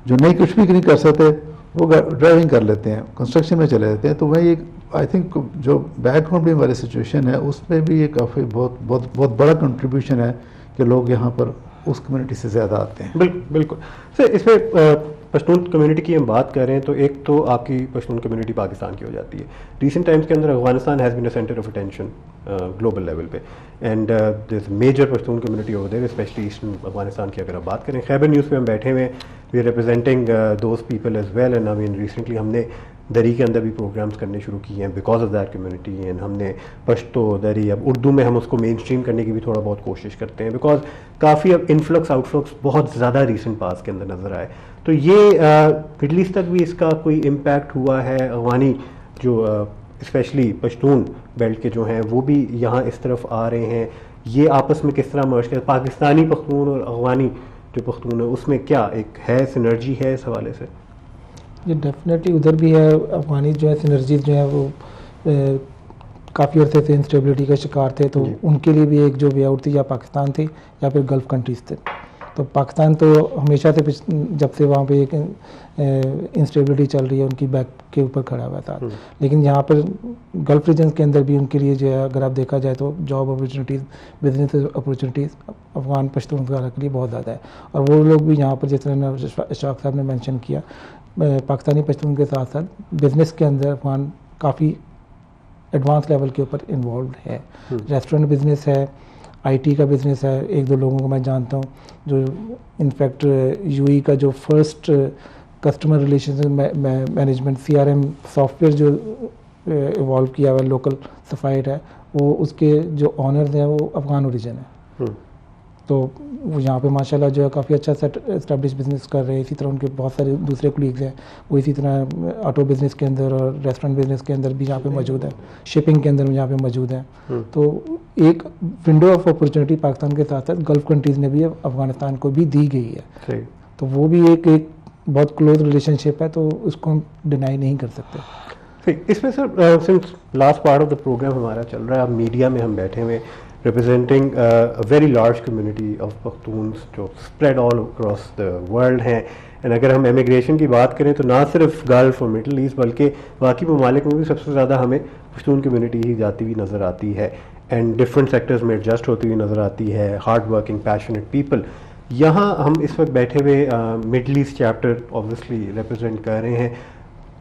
जो नहीं कुछ भी नहीं कर सकते वो ड्राइविंग कर लेते हैं, कंस्ट्रक्शन में चले जाते हैं। तो वही आई थिंक जो बैक होम भी हमारी सिचुएशन है उसमें भी ये काफ़ी बहुत बहुत बहुत बड़ा कंट्रीब्यूशन है कि लोग यहाँ पर उस कम्युनिटी से ज़्यादा आते हैं। बिल्कुल सर। इसमें पश्तून कम्युनिटी की हम बात कर रहे हैं तो एक तो आपकी पश्तून कम्युनिटी पाकिस्तान की हो जाती है। रिसेंट टाइम्स के अंदर Afghanistan has been a centre of attention global level पे, and there is major Pashtun community over there, specially eastern Afghanistan की अगर आप बात करें। खैबर न्यूज़ पे हम बैठे हुए, we are representing those people as well. And I mean recently हमने दरी के अंदर भी प्रोग्राम्स करने शुरू किए हैं because of that community. And हमने पश्तो, दरी, अब उर्दू में हम उसको मेन स्ट्रीम करने की भी थोड़ा बहुत कोशिश करते हैं, बिकॉज काफ़ी अब इन्फ्लक्स आउटफ्लक्स बहुत ज़्यादा रिसेंट पास के अंदर नज़र आए। तो ये मिडल ईस्ट तक भी इसका कोई इम्पैक्ट हुआ है? अफगानी जो स्पेशली पश्तून बेल्ट के जो हैं वो भी यहाँ इस तरफ आ रहे हैं, ये आपस में किस तरह मर्ज कर, पाकिस्तानी पख्तून और अफगानी जो पख्तून है उसमें क्या एक है सिनर्जी है इस हवाले से? ये डेफिनेटली उधर भी है। अफगानी जो है सिनर्जीज जो है वो काफ़ी अर्से से इंस्टेबिलिटी का शिकार थे, तो उनके लिए भी एक जो वे आउट थी या पाकिस्तान थी या फिर गल्फ़ कंट्रीज़ थे। तो पाकिस्तान तो हमेशा से जब से वहाँ पे एक इंस्टेबिलिटी चल रही है उनकी बैक के ऊपर खड़ा हुआ था। लेकिन यहाँ पर गल्फ़ रीजन के अंदर भी उनके लिए जो है अगर आप देखा जाए तो job opportunities, business opportunities Afghan Pashtun वगैरह के लिए बहुत ज़्यादा है। और वो लोग भी यहाँ पर जिस तरह इशराक साहब ने मेंशन किया, पाकिस्तानी पश्तून के साथ साथ बिज़नेस के अंदर अफगान काफ़ी एडवांस लेवल के ऊपर इन्वॉल्व है। रेस्टोरेंट बिज़नेस है, आईटी का बिज़नेस है। एक दो लोगों को मैं जानता हूँ जो इनफैक्ट यूएई का जो first customer relationship management CRM software जो इवॉल्व किया हुआ लोकल सफाइट है, वो उसके जो ऑनर्स हैं वो अफगान ओरिजिन है। तो वो यहाँ पे माशाल्लाह जो है काफ़ी अच्छा सेट एस्टेब्लिश बिज़नेस कर रहे हैं। इसी तरह उनके बहुत सारे दूसरे कोलीग्स हैं, वो इसी तरह ऑटो बिज़नेस के अंदर और रेस्टोरेंट बिज़नेस के अंदर भी यहाँ पे मौजूद है, शिपिंग के अंदर भी यहाँ पे मौजूद हैं। तो एक विंडो ऑफ अपॉर्चुनिटी पाकिस्तान के साथ साथ गल्फ़ कंट्रीज़ ने भी अफगानिस्तान को भी दी गई है। तो वो भी एक बहुत क्लोज रिलेशनशिप है, तो उसको हम डिनाई नहीं कर सकते। इसमें sir since last part of the programme हमारा चल रहा है, अब मीडिया में हम बैठे हुए representing a very large community of पख्तून्स जो spread all across the world हैं। एंड अगर हम इमिग्रेशन की बात करें तो ना सिर्फ गल्फ़ और मिडल ईस्ट बल्कि बाकी ममालिक में भी सबसे ज़्यादा हमें पश्तून कम्युनिटी ही जाती हुई नज़र आती है, एंड डिफरेंट सेक्टर्स में एडजस्ट होती हुई नज़र आती है। Hard working passionate people. यहाँ हम इस वक्त बैठे हुए middle east chapter obviously represent कर रहे हैं।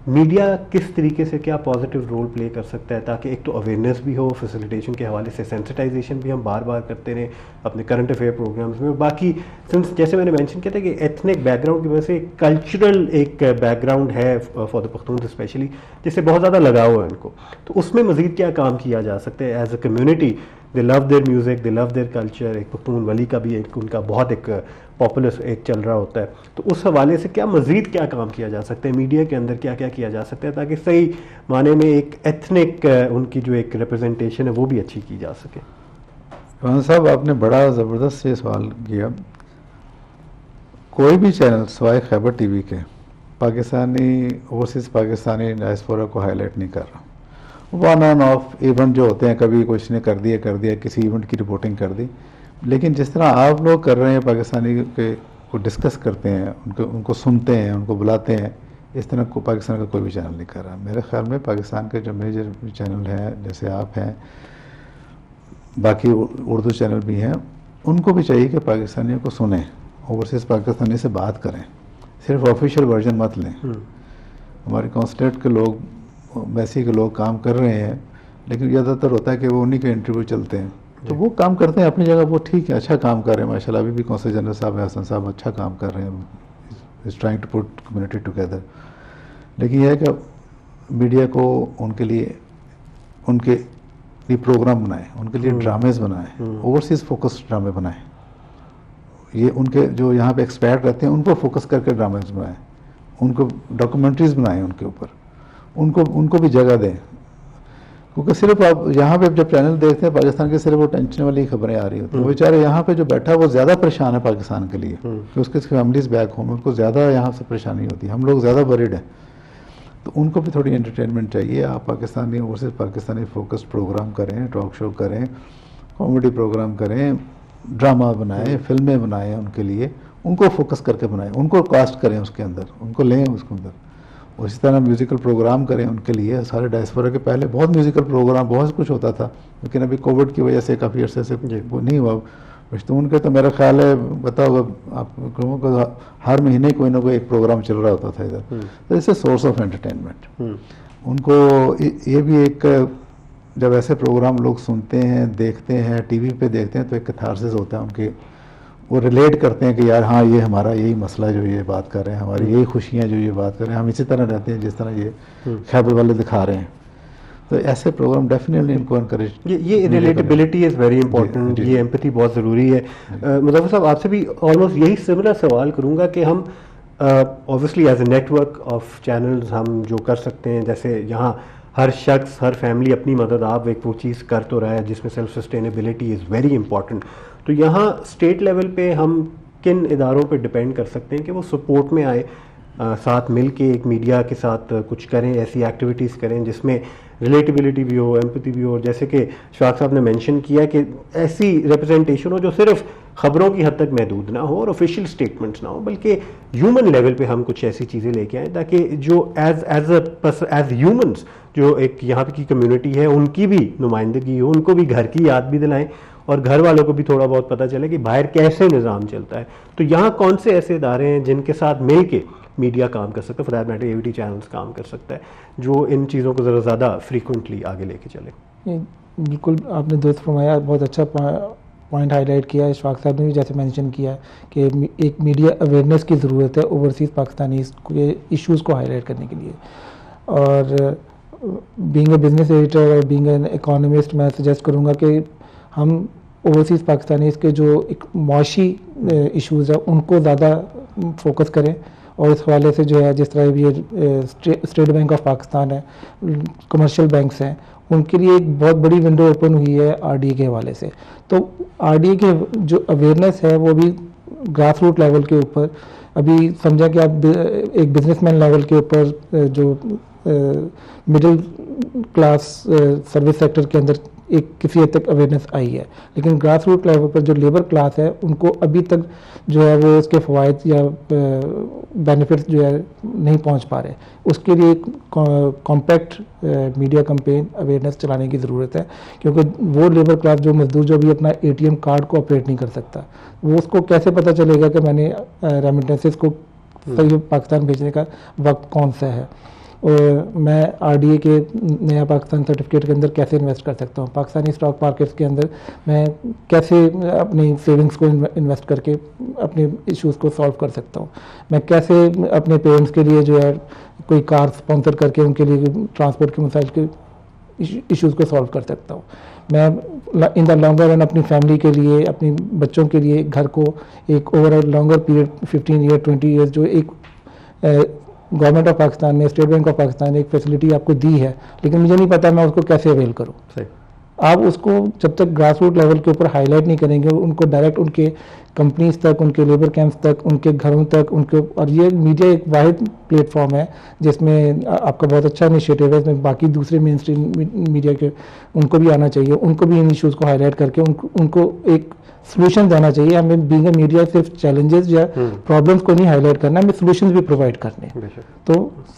मीडिया किस तरीके से क्या पॉजिटिव रोल प्ले कर सकता है ताकि एक तो अवेयरनेस भी हो, फैसिलिटेशन के हवाले से सेंसिटाइजेशन भी हम बार बार करते रहें अपने करंट अफेयर प्रोग्राम्स में, बाकी सिंस जैसे मैंने मेंशन किया था कि एथनिक बैकग्राउंड की वजह से कल्चरल एक बैकग्राउंड है फॉर द पख्तून स्पेशली, जिससे बहुत ज़्यादा लगाव है उनको, तो उसमें मज़ीद क्या काम किया जा सकता है as a community? They love their music, they love their culture, एक पख्तून वली का भी एक उनका बहुत एक पॉपुलर एक चल रहा होता है, तो उस हवाले से क्या मज़ीद क्या काम किया जा सकता है मीडिया के अंदर, क्या क्या किया जा सकता है ताकि सही माने में एक एथनिक उनकी जो एक रिप्रेजेंटेशन है वो भी अच्छी की जा सके? खान साहब, आपने बड़ा ज़बरदस्त ये सवाल किया। कोई भी चैनल सिवाय खैबर टीवी के पाकिस्तानी ओवरसीज़ पाकिस्तानी डायस्पोरा को हाईलाइट नहीं कर रहा। वन ऑन ऑफ इवेंट जो होते हैं, कभी कुछ ने कर दिया किसी इवेंट की रिपोर्टिंग कर दी, लेकिन जिस तरह आप लोग कर रहे हैं पाकिस्तानी के को डिस्कस करते हैं, उनको सुनते हैं, उनको बुलाते हैं, इस तरह को पाकिस्तान का कोई भी चैनल नहीं कर रहा। मेरे ख्याल में पाकिस्तान के जो मेजर चैनल हैं, जैसे आप हैं, बाकी उर्दू चैनल भी हैं, उनको भी चाहिए कि पाकिस्तानियों को सुने, ओवरसीज़ पाकिस्तानी से बात करें, सिर्फ ऑफिशियल वर्जन मत लें। हमारे कॉन्सुलेट के लोग, एम्बेसी के लोग काम कर रहे हैं, लेकिन ज़्यादातर होता है कि वो उन्हीं के इंटरव्यू चलते हैं, तो वो काम करते हैं अपनी जगह, वो ठीक है, अच्छा काम कर रहे हैं माशाल्लाह। अभी भी कौंसल जनरल साहब हसन साहब अच्छा काम कर रहे हैं, is trying to put community together. लेकिन यह है कि मीडिया को उनके लिए प्रोग्राम बनाएं, उनके लिए ड्रामेज बनाएं, ओवरसीज़ फोकस्ड ड्रामे बनाएं। ये उनके जो यहाँ पे एक्सपर्ट रहते हैं उनको फोकस करके ड्रामेज बनाएं, उनको डॉक्यूमेंट्रीज बनाएं उनके ऊपर, उनको भी जगह दें। क्योंकि सिर्फ आप यहाँ पे जब चैनल देखते हैं पाकिस्तान के, सिर्फ वो टेंशन वाली खबरें आ रही होती हैं। वो बेचारे यहाँ पे जो बैठा है वो ज़्यादा परेशान है पाकिस्तान के लिए, कि उसके फैमिलीज बैक होम, उनको ज़्यादा यहाँ से परेशानी होती है, हम लोग ज़्यादा वरीड हैं, तो उनको भी थोड़ी एंटरटेनमेंट चाहिए। आप Pakistani overseas Pakistani focused programme करें, टॉक शो करें, कॉमेडी प्रोग्राम करें, ड्रामा बनाएं, फिल्में बनाएं, उनके लिए उनको फोकस करके बनाएं, उनको कास्ट करें उसके अंदर, उनको लें उसके अंदर। उसी तरह म्यूज़िकल प्रोग्राम करें उनके लिए, सारे डायस्पोरा के पहले बहुत म्यूज़िकल प्रोग्राम बहुत कुछ होता था, लेकिन अभी कोविड की वजह से काफ़ी अर्से से वो नहीं हुआ। पश्तून के तो मेरा ख्याल है, पता होगा आप लोगों को, हर महीने कोई ना कोई एक प्रोग्राम चल रहा होता था इधर, तो इससे सोर्स ऑफ एंटरटेनमेंट उनको ये भी एक, जब ऐसे प्रोग्राम लोग सुनते हैं, देखते हैं, टीवी पे देखते हैं, तो एक कैथारसिस होता है उनके, वो रिलेट करते हैं कि यार हाँ, ये हमारा यही मसला है जो ये बात कर रहे हैं, हमारी यही खुशियाँ जो ये बात कर रहे हैं, हम इसी तरह रहते हैं जिस तरह ये खैबर वाले दिखा रहे हैं। तो ऐसे प्रोग्राम डेफिनेटली इनको इनकरेज, ये रिलेटेबिलिटी इज़ वेरी इंपॉर्टेंट, ये एम्पैथी बहुत ज़रूरी है। मुज़फ़्फ़र साहब, आपसे भी ऑलमोस्ट यही सिमिलर सवाल करूँगा कि हम obviously as a network of channels हम जो कर सकते हैं, जैसे यहाँ हर शख्स, हर फैमिली अपनी मदद आप एक वो चीज़ कर तो रहा है जिसमें self sustainability is very important, तो यहाँ स्टेट लेवल पे हम किन इदारों पे डिपेंड कर सकते हैं कि वो सपोर्ट में आए, साथ मिल के एक मीडिया के साथ कुछ करें, ऐसी एक्टिविटीज़ करें जिसमें रिलेटिबिलिटी भी हो, एम्पैथी भी हो, जैसे कि शाख साहब ने मेंशन किया कि ऐसी रिप्रेजेंटेशन हो जो सिर्फ खबरों की हद तक महदूद ना हो और ऑफिशियल स्टेटमेंट्स ना हो, बल्कि ह्यूमन लेवल पे हम कुछ ऐसी चीज़ें लेके आएँ ताकि जो एज ह्यूमंस जो एक यहाँ की कम्युनिटी है उनकी भी नुमाइंदगी हो, उनको भी घर की याद भी दिलाएं और घर वालों को भी थोड़ा बहुत पता चले कि बाहर कैसे निज़ाम चलता है। तो यहाँ कौन से ऐसे इदारे हैं जिनके साथ मिल के मीडिया काम कर सकता है, for that matter AVT channels काम कर सकता है, जो इन चीज़ों को ज़रा ज़्यादा फ्रीक्वेंटली आगे लेके चले? बिल्कुल आपने दुरुस्त फरमाया, बहुत अच्छा पॉइंट हाईलाइट किया है। इशफाक साहब ने भी जैसे मेंशन किया है कि एक मीडिया अवेयरनेस की ज़रूरत है ओवरसीज़ पाकिस्तानी के इश्यूज़ को हाईलाइट करने के लिए। और बीइंग ए बिजनेस एडिटर और बीइंग एन इकोनॉमिस्ट, मैं सजेस्ट करूँगा कि हम ओवरसीज़ पाकिस्तानी के जो एक मुआशी इश्यूज़ है उनको ज़्यादा फोकस करें, और इस हवाले से जो है जिस तरह भी स्टेट बैंक ऑफ पाकिस्तान है, कमर्शियल बैंक्स हैं, उनके लिए एक बहुत बड़ी विंडो ओपन हुई है आरडीए के हवाले से। तो आरडीए के जो अवेयरनेस है वो भी ग्रास रूट लेवल के ऊपर, अभी समझा कि आप एक बिजनेसमैन लेवल के ऊपर जो मिडिल क्लास सर्विस सेक्टर के अंदर एक किसी हद तक अवेयरनेस आई है, लेकिन ग्रास रूट लेवल पर जो लेबर क्लास है उनको अभी तक जो है वो इसके फ़वाइद या बेनिफिट्स जो है नहीं पहुंच पा रहे। उसके लिए कॉम्पैक्ट मीडिया कैंपेन अवेयरनेस चलाने की ज़रूरत है, क्योंकि वो लेबर क्लास जो मजदूर जो भी अपना एटीएम कार्ड को ऑपरेट नहीं कर सकता, वो उसको कैसे पता चलेगा कि मैंने रेमिटेंसेस को सही पाकिस्तान भेजने का वक्त कौन सा है। और मैं RDA के नया पाकिस्तान सर्टिफिकेट के अंदर कैसे इन्वेस्ट कर सकता हूँ, पाकिस्तानी स्टॉक मार्केट्स के अंदर मैं कैसे अपनी सेविंग्स को इन्वेस्ट करके अपने इश्यूज़ को सॉल्व कर सकता हूँ, मैं कैसे अपने पेरेंट्स के लिए जो है कोई कार स्पॉन्सर करके उनके लिए ट्रांसपोर्ट के मसाइल के इश्यूज़ को सॉल्व कर सकता हूँ, मैं इन द लॉन्गर रन अपनी फैमिली के लिए, अपने बच्चों के लिए घर को एक over a longer period 15 year 20 years जो एक गवर्नमेंट ऑफ पाकिस्तान ने, स्टेट बैंक ऑफ पाकिस्तान ने एक फैसिलिटी आपको दी है, लेकिन मुझे नहीं पता मैं उसको कैसे अवेल करूँ। सही। आप उसको जब तक ग्रास रूट लेवल के ऊपर हाईलाइट नहीं करेंगे, उनको डायरेक्ट उनके कंपनीज तक, उनके लेबर कैंप्स तक, उनके घरों तक, उनके, और ये मीडिया एक वाहिद प्लेटफॉर्म है जिसमें आपका बहुत अच्छा इनिशिएटिव है, इसमें बाकी दूसरे मेन स्ट्रीम मीडिया के उनको भी आना चाहिए, उनको भी इन इश्यूज़ को हाईलाइट करके उनको एक सोल्यूशन देना चाहिए। हमें बीइंग अ मीडिया सिर्फ चैलेंजेस या प्रॉब्लम्स को नहीं हाईलाइट करना, हमें सोल्यूशंस भी प्रोवाइड करने हैं। तो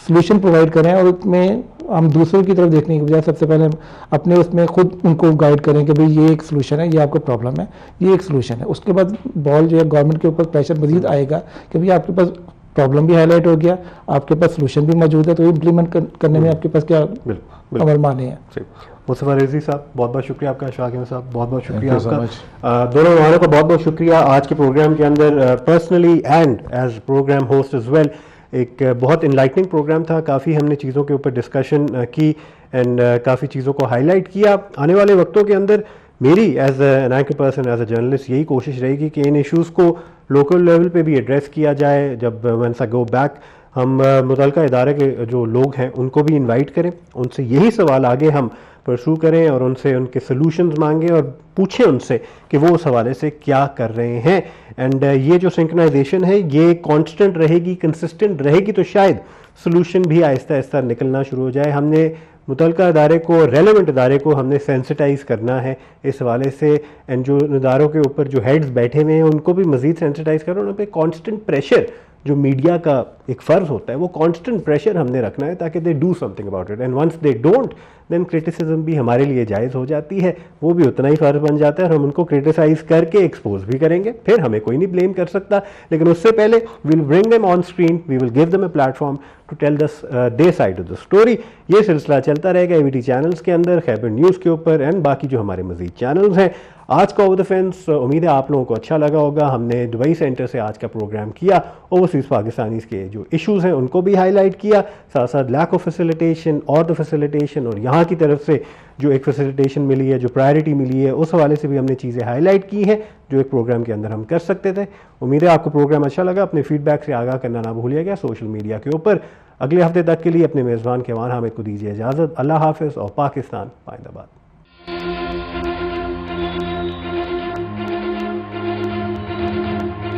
सोल्यूशन प्रोवाइड करें और उसमें हम दूसरों की तरफ देखने के बजाय सबसे पहले अपने उसमें खुद उनको गाइड करें कि भाई ये एक सोल्यूशन है, ये आपको प्रॉब्लम है, ये एक सोल्यूशन है। उसके बाद बॉल जो है गवर्नमेंट के ऊपर प्रेशर मजीद आएगा कि भाई आपके पास प्रॉब्लम भी हाईलाइट हो गया, आपके पास सोल्यूशन भी मौजूद है, तो इम्प्लीमेंट करने में आपके पास क्या अमल माने हैं। मुस्तफा रिजवी साहब, बहुत बहुत शुक्रिया आपका। शाकिर साहब, बहुत बहुत शुक्रिया Thank you so आपका। दोनों मेहमानों का बहुत बहुत शुक्रिया आज के प्रोग्राम के अंदर, personally and as programme host as well. एक बहुत इनलाइटनिंग प्रोग्राम था, काफ़ी हमने चीज़ों के ऊपर डिस्कशन की एंड काफ़ी चीज़ों को हाईलाइट किया। आने वाले वक्तों के अंदर मेरी as an anchor person, as a journalist, यही कोशिश रहेगी कि इन इश्यूज़ को लोकल लेवल पे भी एड्रेस किया जाए। जब वंस आई गो बैक हम मुतल्लिका इदारे के जो लोग हैं उनको भी इनवाइट करें, उनसे यही सवाल आगे हम परसू करें और उनसे उनके सॉल्यूशंस मांगें और पूछें उनसे कि वो उस हवाले से क्या कर रहे हैं। एंड ये जो सिंक्रोनाइजेशन है ये कांस्टेंट रहेगी, कंसिस्टेंट रहेगी, तो शायद सॉल्यूशन भी आहिस्ता आहिस्ता निकलना शुरू हो जाए। हमने मुतल्लिका इदारे को, रेलेवेंट इदारे को हमने सेंसिटाइज करना है इस हवाले से, एंड जो इदारों के ऊपर जो हेड्स बैठे हुए हैं उनको भी मजीद सेंसिटाइज करो। उन पर कॉन्स्टेंट प्रेशर जो मीडिया का एक फ़र्ज़ होता है वो कांस्टेंट प्रेशर हमने रखना है ताकि they do something about it, and once they don't then criticism भी हमारे लिए जायज़ हो जाती है, वो भी उतना ही फ़र्ज बन जाता है और हम उनको क्रिटिसाइज़ करके एक्सपोज भी करेंगे, फिर हमें कोई नहीं ब्लेम कर सकता। लेकिन उससे पहले we will bring them on screen, we will give them a platform to tell their side of the story. ये सिलसिला चलता रहेगा AVT चैनल्स के अंदर, खैबर न्यूज़ के ऊपर एंड बाकी जो हमारे मज़ीद चैनल्स हैं। आज का ओवर द फेंस उम्मीद है आप लोगों को अच्छा लगा होगा। हमने दुबई सेंटर से आज का प्रोग्राम किया, ओवरसीज़ पाकिस्तानीज़ के जो इश्यूज़ हैं उनको भी हाईलाइट किया, साथ साथ लैक ऑफ फैसिलिटेशन और द फैसिलिटेशन और यहाँ की तरफ से जो एक फैसिलिटेशन मिली है, जो प्रायोरिटी मिली है, उस हवाले से भी हमने चीज़ें हाईलाइट की हैं जो एक प्रोग्राम के अंदर हम कर सकते थे। उम्मीद है आपको प्रोग्राम अच्छा लगा। अपने फीडबैक से आगाह करना ना भूलिएगा सोशल मीडिया के ऊपर। अगले हफ्ते तक के लिए अपने मेज़बान कैवान हामिद को दीजिए इजाज़त। अल्लाह हाफ़िज़ और पाकिस्तान जिंदाबाद।